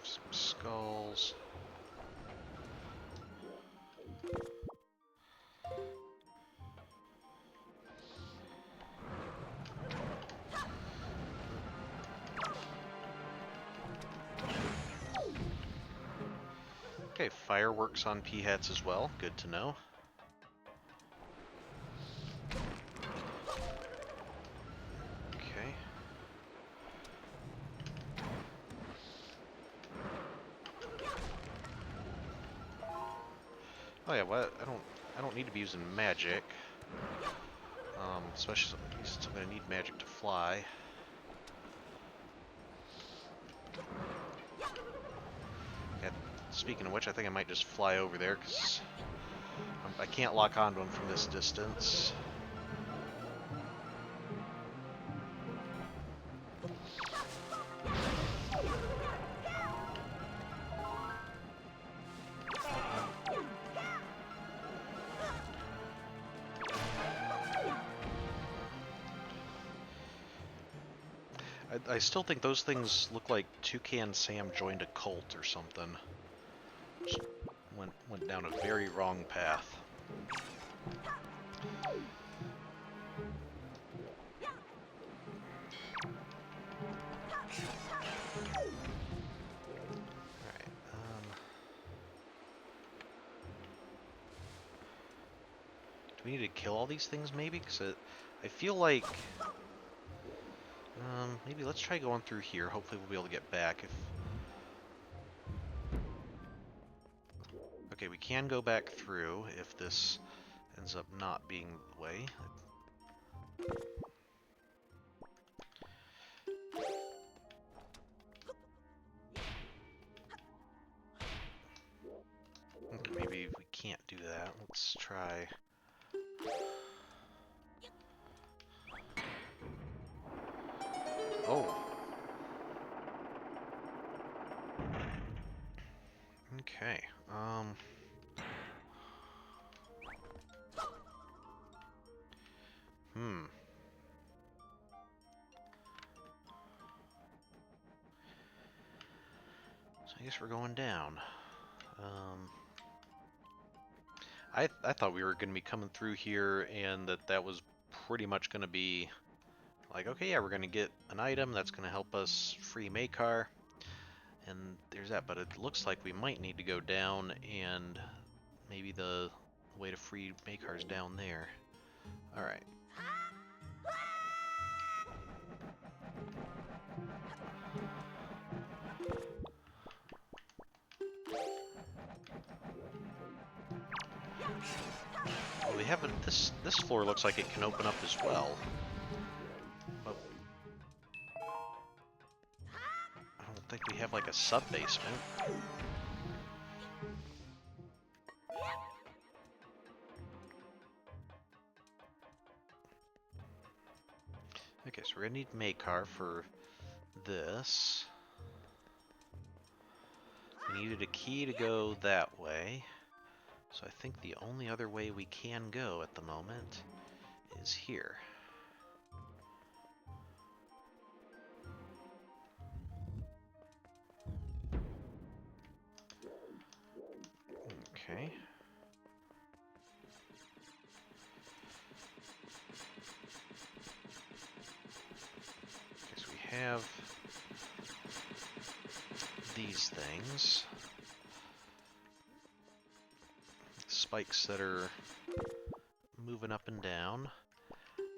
Some skulls. Okay, fireworks on P-hats as well. Good to know. Okay. Oh yeah, what? I don't need to be using magic. Especially since I'm gonna need magic to fly. Yeah, speaking of which, I think I might just fly over there because I can't lock onto him from this distance. I still think those things look like Toucan Sam joined a cult or something. Just went down a very wrong path. Alright, do we need to kill all these things maybe? Because I feel like... maybe let's try going through here. Hopefully we'll be able to get back if... Okay, we can go back through if this ends up not being the way. Okay, maybe we can't do that. Let's try... Oh! Okay, So I guess we're going down. I thought we were going to be coming through here and that was pretty much going to be like, okay, yeah, we're going to get an item that's going to help us free Makar. And there's that, but it looks like we might need to go down and maybe the way to free Makar's down there. Alright. Well, we haven't. This floor looks like it can open up as well. But I don't think we have like a sub-basement. Okay, so we're gonna need Makar for this. We needed a key to go that way. So I think the only other way we can go at the moment is here. Okay. Okay, so we have these things. Spikes that are moving up and down.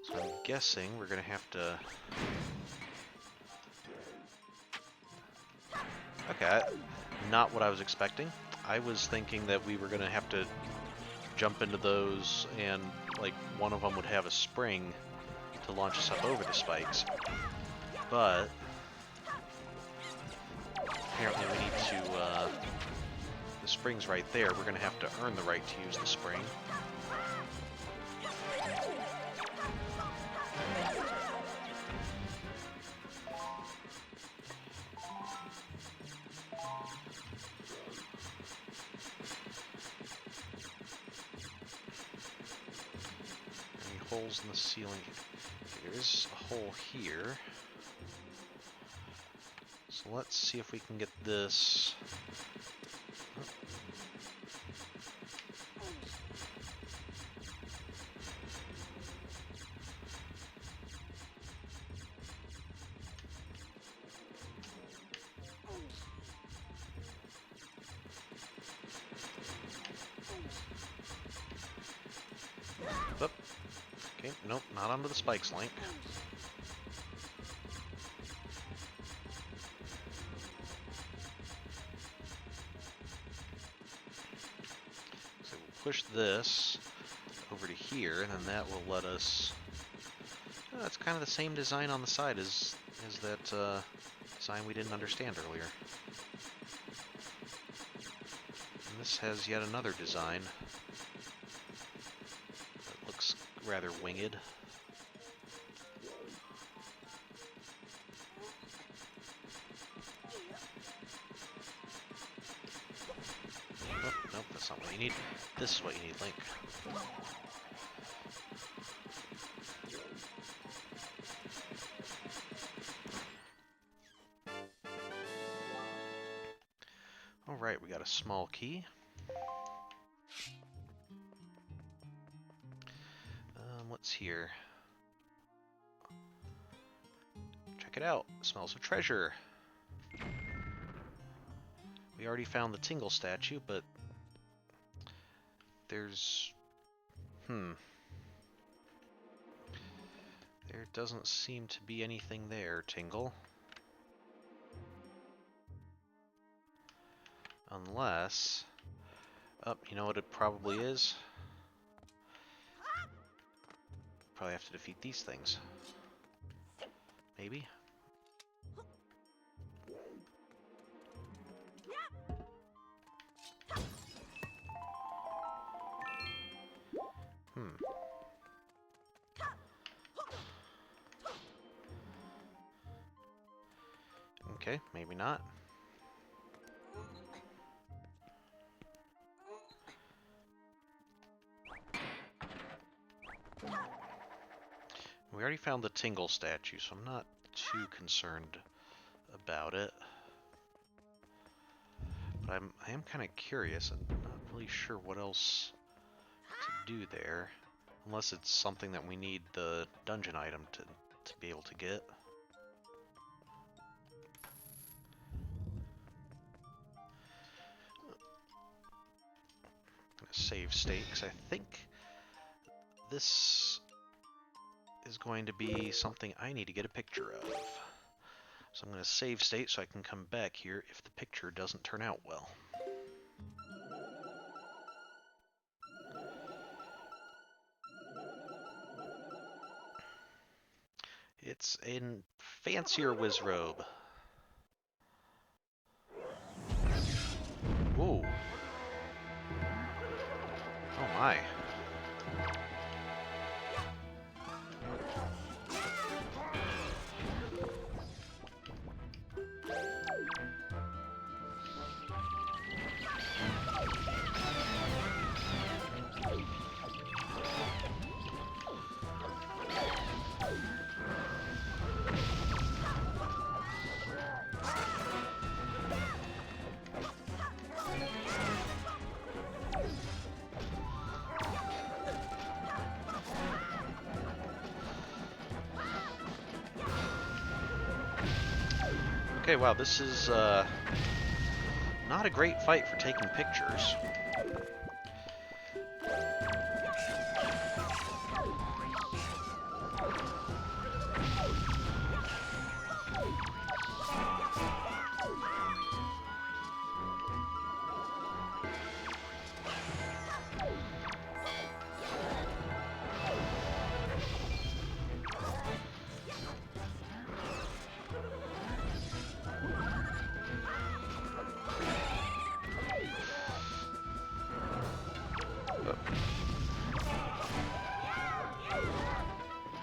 So I'm guessing we're gonna have to... Okay, not what I was expecting. I was thinking that we were gonna have to jump into those and like one of them would have a spring to launch us up over the spikes. But apparently we need to, the spring's right there. We're gonna have to earn the right to use the spring. Holes in the ceiling. Okay, there is a hole here. So let's see if we can get this. Oop. Okay, nope, not onto the spikes link. So push this over to here, and then that will let us... Oh, that's kind of the same design on the side as that design we didn't understand earlier. And this has yet another design that looks rather winged. Oh, nope, that's not what you need. This is what you need, Link. Alright, we got a small key. What's here? Check it out. It smells of treasure. We already found the Tingle statue, but there's... There doesn't seem to be anything there, Tingle. Unless... Oh, you know what it probably is? Probably have to defeat these things. Maybe? Okay, maybe not. We already found the Tingle statue, so I'm not too concerned about it. But I am kind of curious. I'm not really sure what else to do there. Unless it's something that we need the dungeon item to be able to get. I'm gonna save state, because I think this is going to be something I need to get a picture of. So I'm going to save state so I can come back here if the picture doesn't turn out well. It's a fancier Wizrobe. Ooh. Oh my. Okay, wow, this is not a great fight for taking pictures.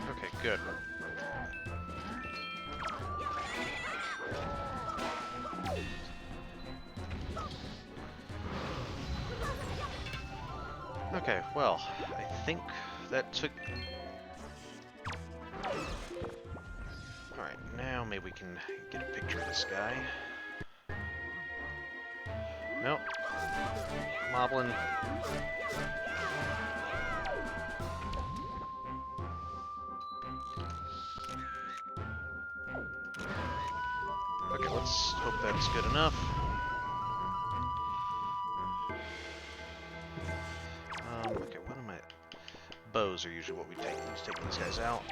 Okay, good. Okay, well, I think that took... Alright, now maybe we can get a picture of this guy. Nope. Moblin. Okay, let's hope that's good enough. Okay, what am I... Bows are usually what we take. Let's take these guys out.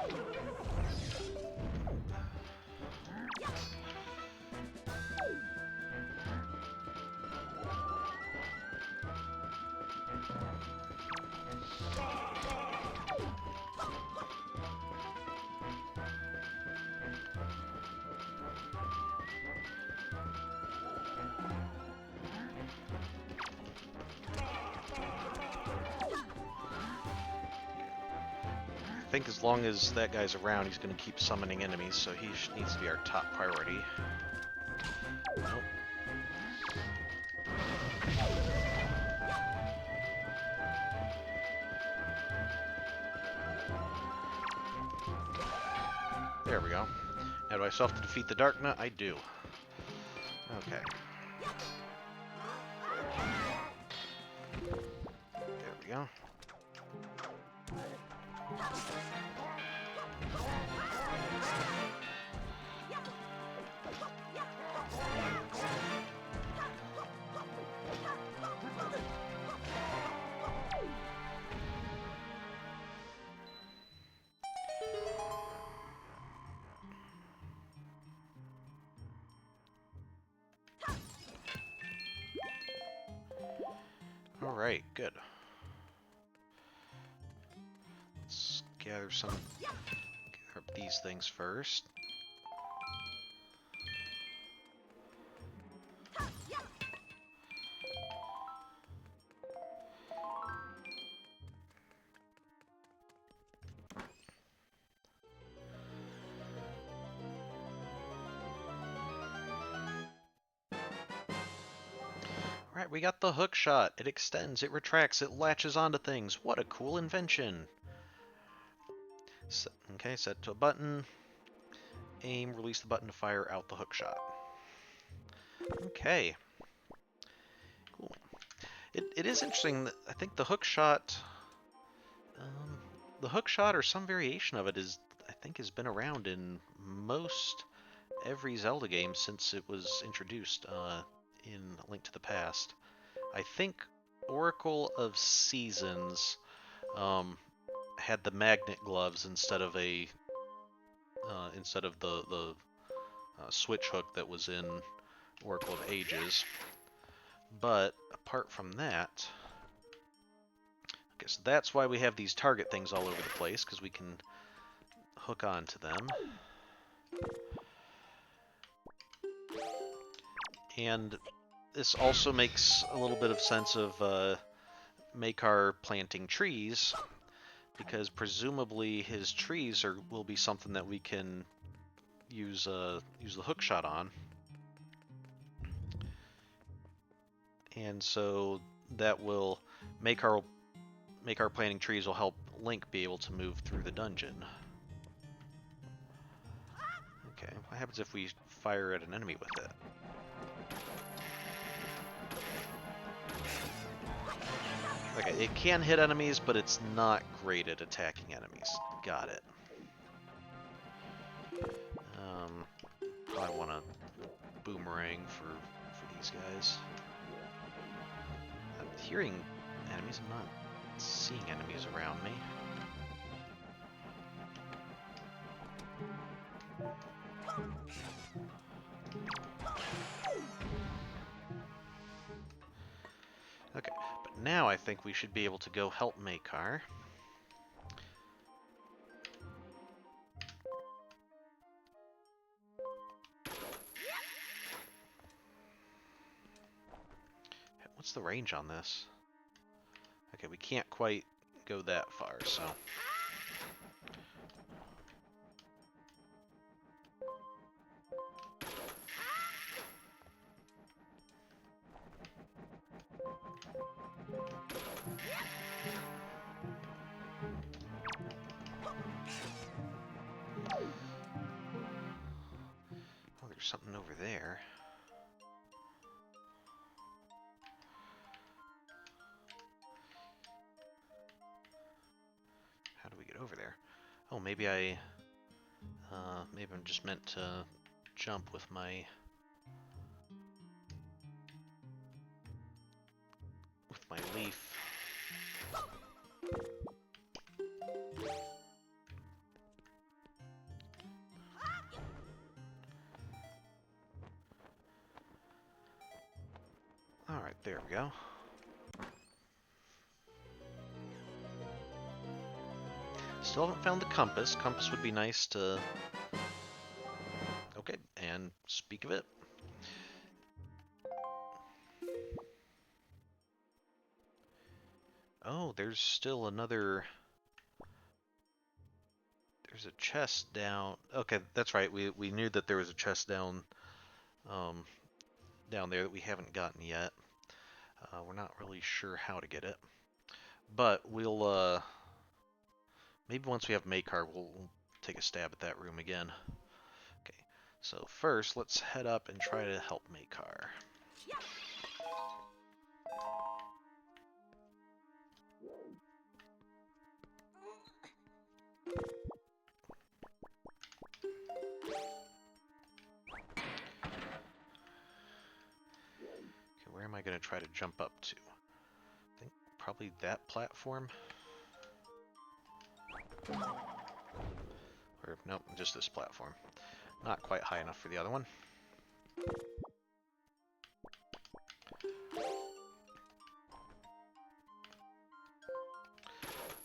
think as long as that guy's around, he's going to keep summoning enemies, so he needs to be our top priority. Nope. There we go. Now do I still have to defeat the Dark Nut? I do. Okay. There we go. Alright, good. Let's gather up these things first. Alright, we got the hook shot. It extends, it retracts, it latches onto things. What a cool invention. Okay, set to a button. Aim, release the button to fire out the hook shot. Okay. Cool. It is interesting that I think the hook shot... the hook shot, or some variation of it, I think has been around in most every Zelda game since it was introduced in A Link to the Past. I think Oracle of Seasons had the magnet gloves instead of the switch hook that was in Oracle of Ages. But apart from that, I guess that's why we have these target things all over the place, because we can hook onto them. And this also makes a little bit of sense of Makar planting trees, because presumably his trees will be something that we can use the hook shot on. And so that will Makar planting trees will help Link be able to move through the dungeon. Okay, what happens if we fire at an enemy with it? Okay, it can hit enemies, but it's not great at attacking enemies. Got it. Probably want a boomerang for these guys. I'm hearing enemies, I'm not seeing enemies around me. Okay, but now I think we should be able to go help Makar. What's the range on this? Okay, we can't quite go that far, so... Oh, there's something over there. How do we get over there? Oh, maybe I'm just meant to jump with my leaf. Alright, there we go. Still haven't found the compass. Compass would be nice to... Okay, and speak of it. Oh, there's still another There's a chest down. Okay, that's right. We knew that there was a chest down um, down there that we haven't gotten yet. We're not really sure how to get it, but we'll maybe once we have Makar, we'll take a stab at that room again. Okay, so first let's head up and try to help Makar. Okay, where am I going to try to jump up to? I think probably that platform. Or, nope, just this platform. Not quite high enough for the other one.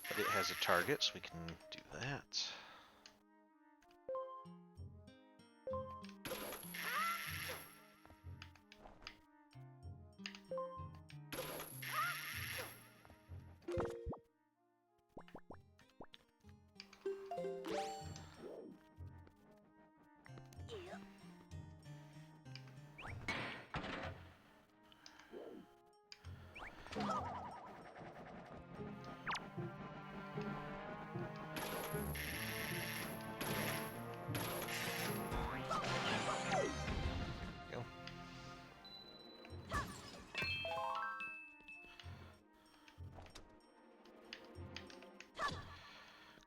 But it has a target, so we can do that. Go.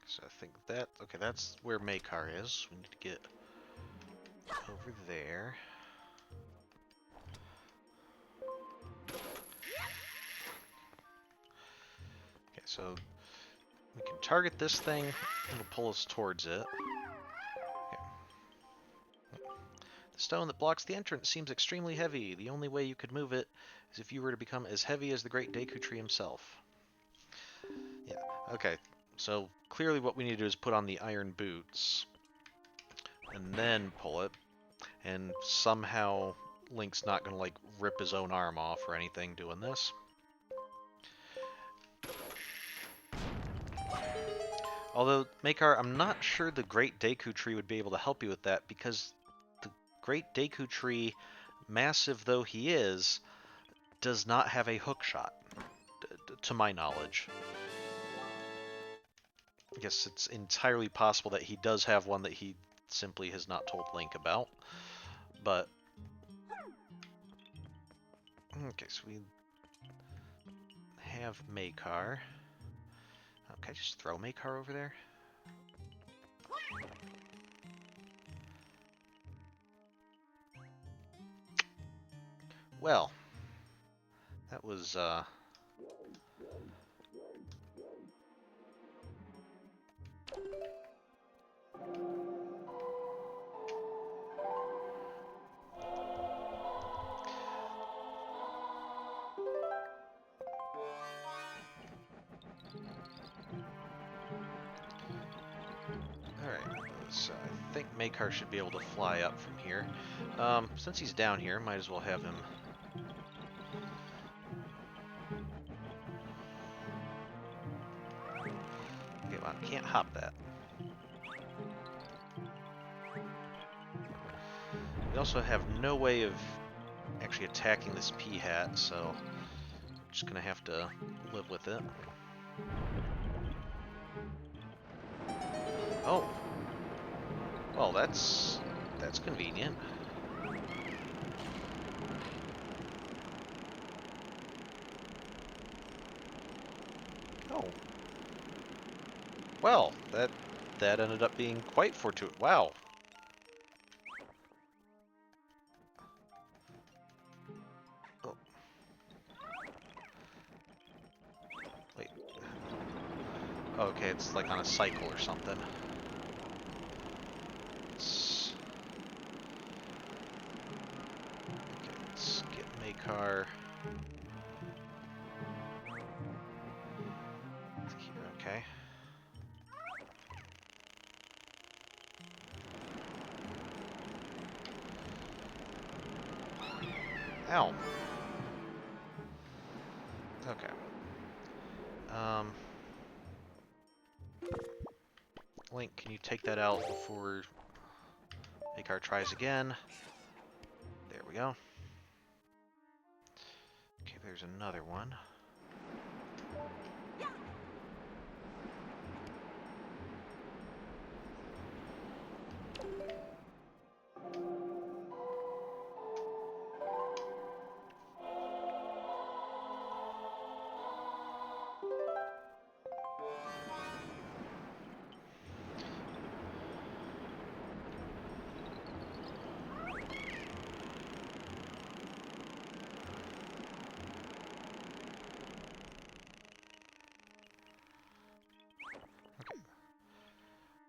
So I think that, okay, that's where Makar is. We need to get over there. Okay, so we can target this thing, it'll pull us towards it. Okay. The stone that blocks the entrance seems extremely heavy. The only way you could move it is if you were to become as heavy as the great Deku Tree himself. Yeah, okay. So clearly what we need to do is put on the iron boots and then pull it, and somehow Link's not going to like rip his own arm off or anything doing this. Although, Makar, I'm not sure the Great Deku Tree would be able to help you with that, because the Great Deku Tree, massive though he is, does not have a hook shot, to my knowledge. I guess it's entirely possible that he does have one that he simply has not told Link about. But, okay, so we have Makar. Can I just throw Makar over there? Well, that was, alright, so I think Makar should be able to fly up from here. Since he's down here, might as well have him. Okay, well, I can't hop that. We also have no way of actually attacking this P-hat, so I'm just gonna have to live with it. Oh. Well, that's convenient. Oh. Well, that ended up being quite fortuitous. Wow. Oh. Wait. Okay, it's like on a cycle or something. Let's get Makar. Okay. Ow. Okay. Link, can you take that out before Makar tries again? There we go. Okay, there's another one.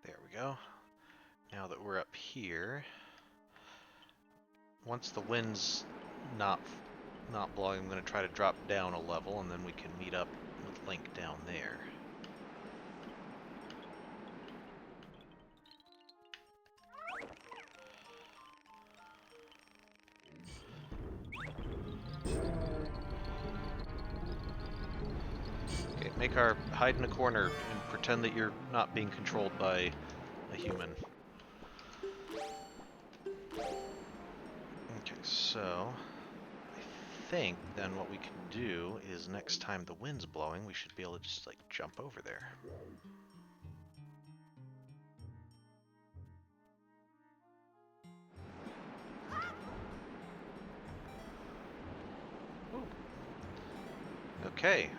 There we go. Now that we're up here, once the wind's not blowing, I'm going to try to drop down a level, and then we can meet up with Link down there. Okay, Makar, hide in a corner and pretend that you're not being controlled by a human. Okay, so I think then what we can do is next time the wind's blowing, we should be able to just like jump over there. Ooh. Okay,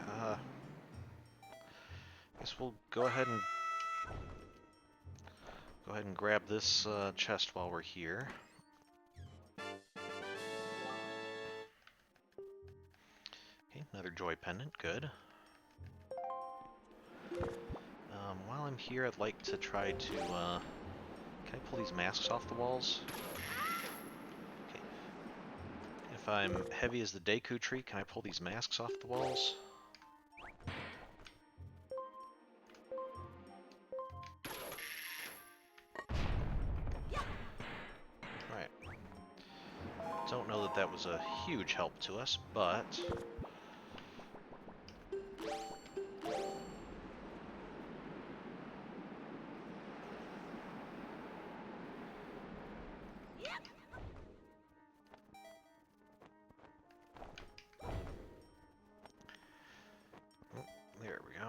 guess we'll go ahead and grab this chest while we're here. Okay, another joy pendant, good. While I'm here, I'd like to try to, can I pull these masks off the walls? Okay. If I'm heavy as the Deku tree, can I pull these masks off the walls? Alright. Don't know that that was a huge help to us, but there we go.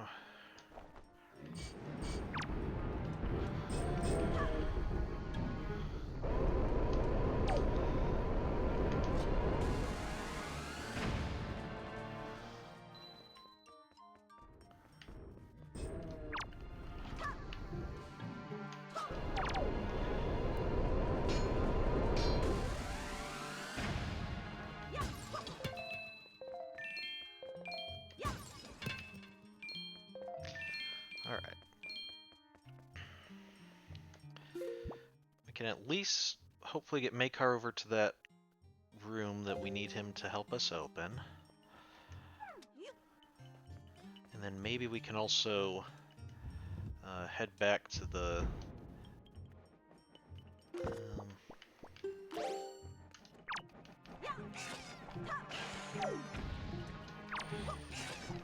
Alright. We can at least hopefully get Makar over to that room that we need him to help us open. And then maybe we can also head back to the...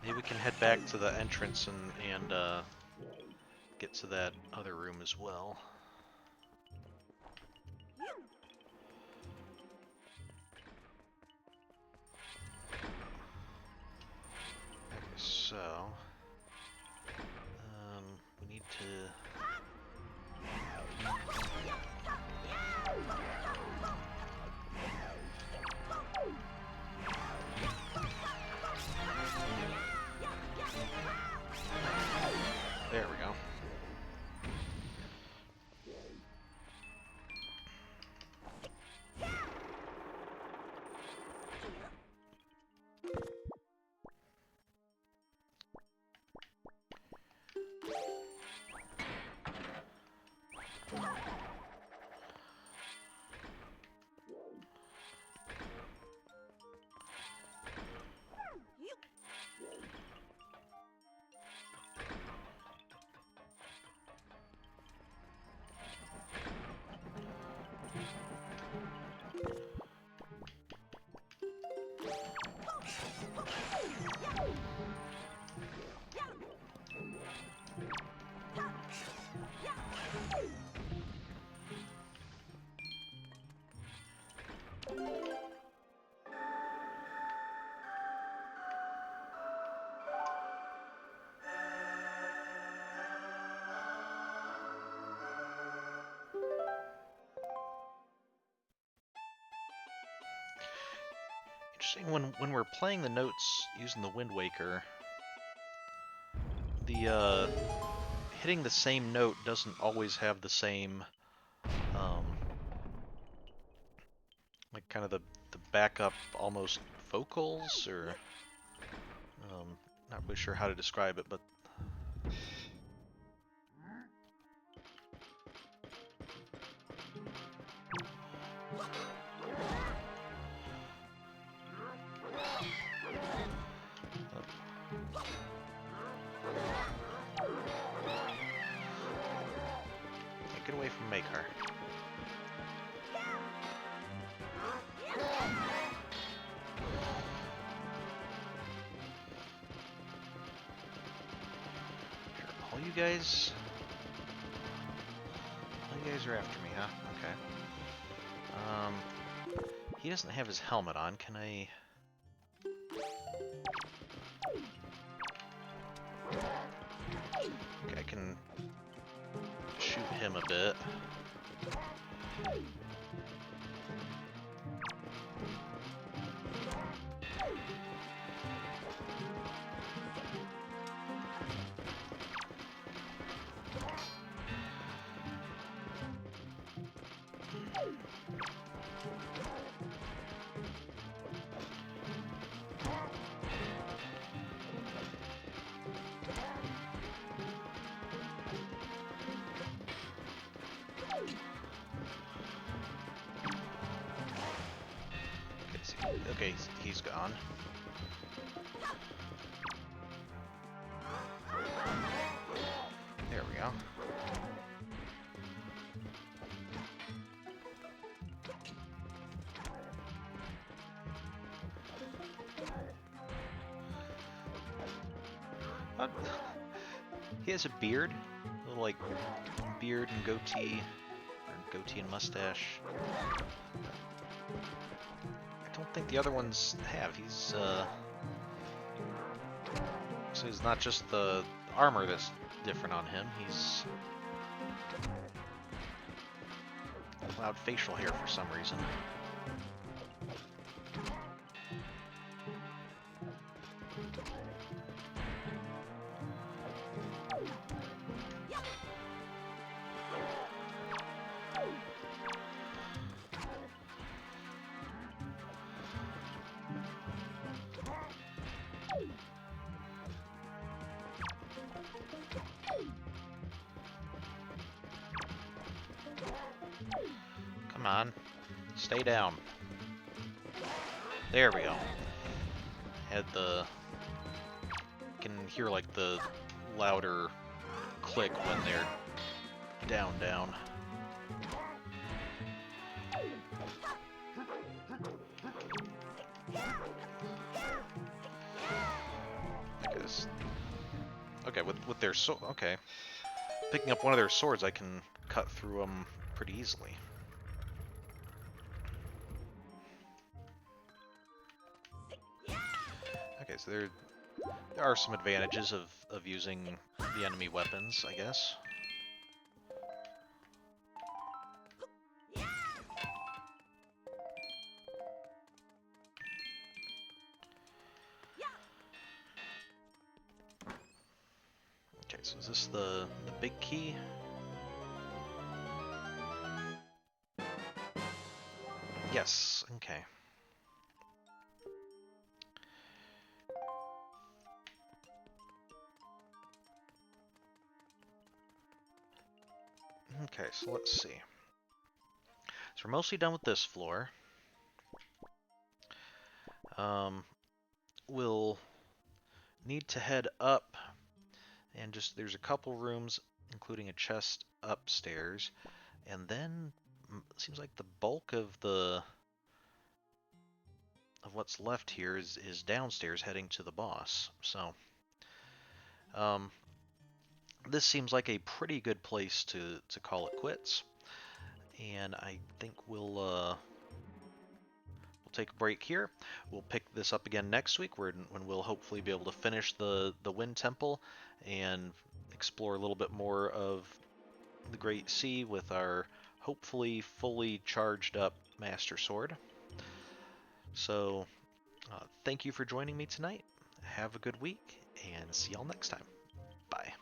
maybe we can head back to the entrance and get to that other room as well. Okay, so we need to... there we go. Interesting, when we're playing the notes using the Wind Waker, the hitting the same note doesn't always have the same um, like kind of the backup almost vocals, or not really sure how to describe it, but get away from Makar. All you guys are after me, huh? Okay. He doesn't have his helmet on. Can I? Okay, I can shoot him a bit. Okay, he's gone. There we go. Uh, he has a beard, a little like beard and goatee, or goatee and mustache. I don't think the other ones have. He's so it's not just the armor that's different on him. He's allowed facial hair for some reason. Come on, stay down. There we go. Had the... can hear like the louder click when they're down. I guess. Okay, with their okay. Picking up one of their swords, I can cut through them pretty easily. Okay, so there are some advantages of using the enemy weapons, I guess. Okay, so is this the big key? Yes, okay. Okay, so let's see. So we're mostly done with this floor. We'll need to head up, and just there's a couple rooms, including a chest upstairs, and then it seems like the bulk of what's left here is downstairs, heading to the boss. So, this seems like a pretty good place to call it quits, and I think we'll take a break here. We'll pick this up again next week, when we'll hopefully be able to finish the Wind Temple and explore a little bit more of the Great Sea with our hopefully fully charged up Master Sword. So Thank you for joining me tonight. Have a good week, and see y'all next time. Bye.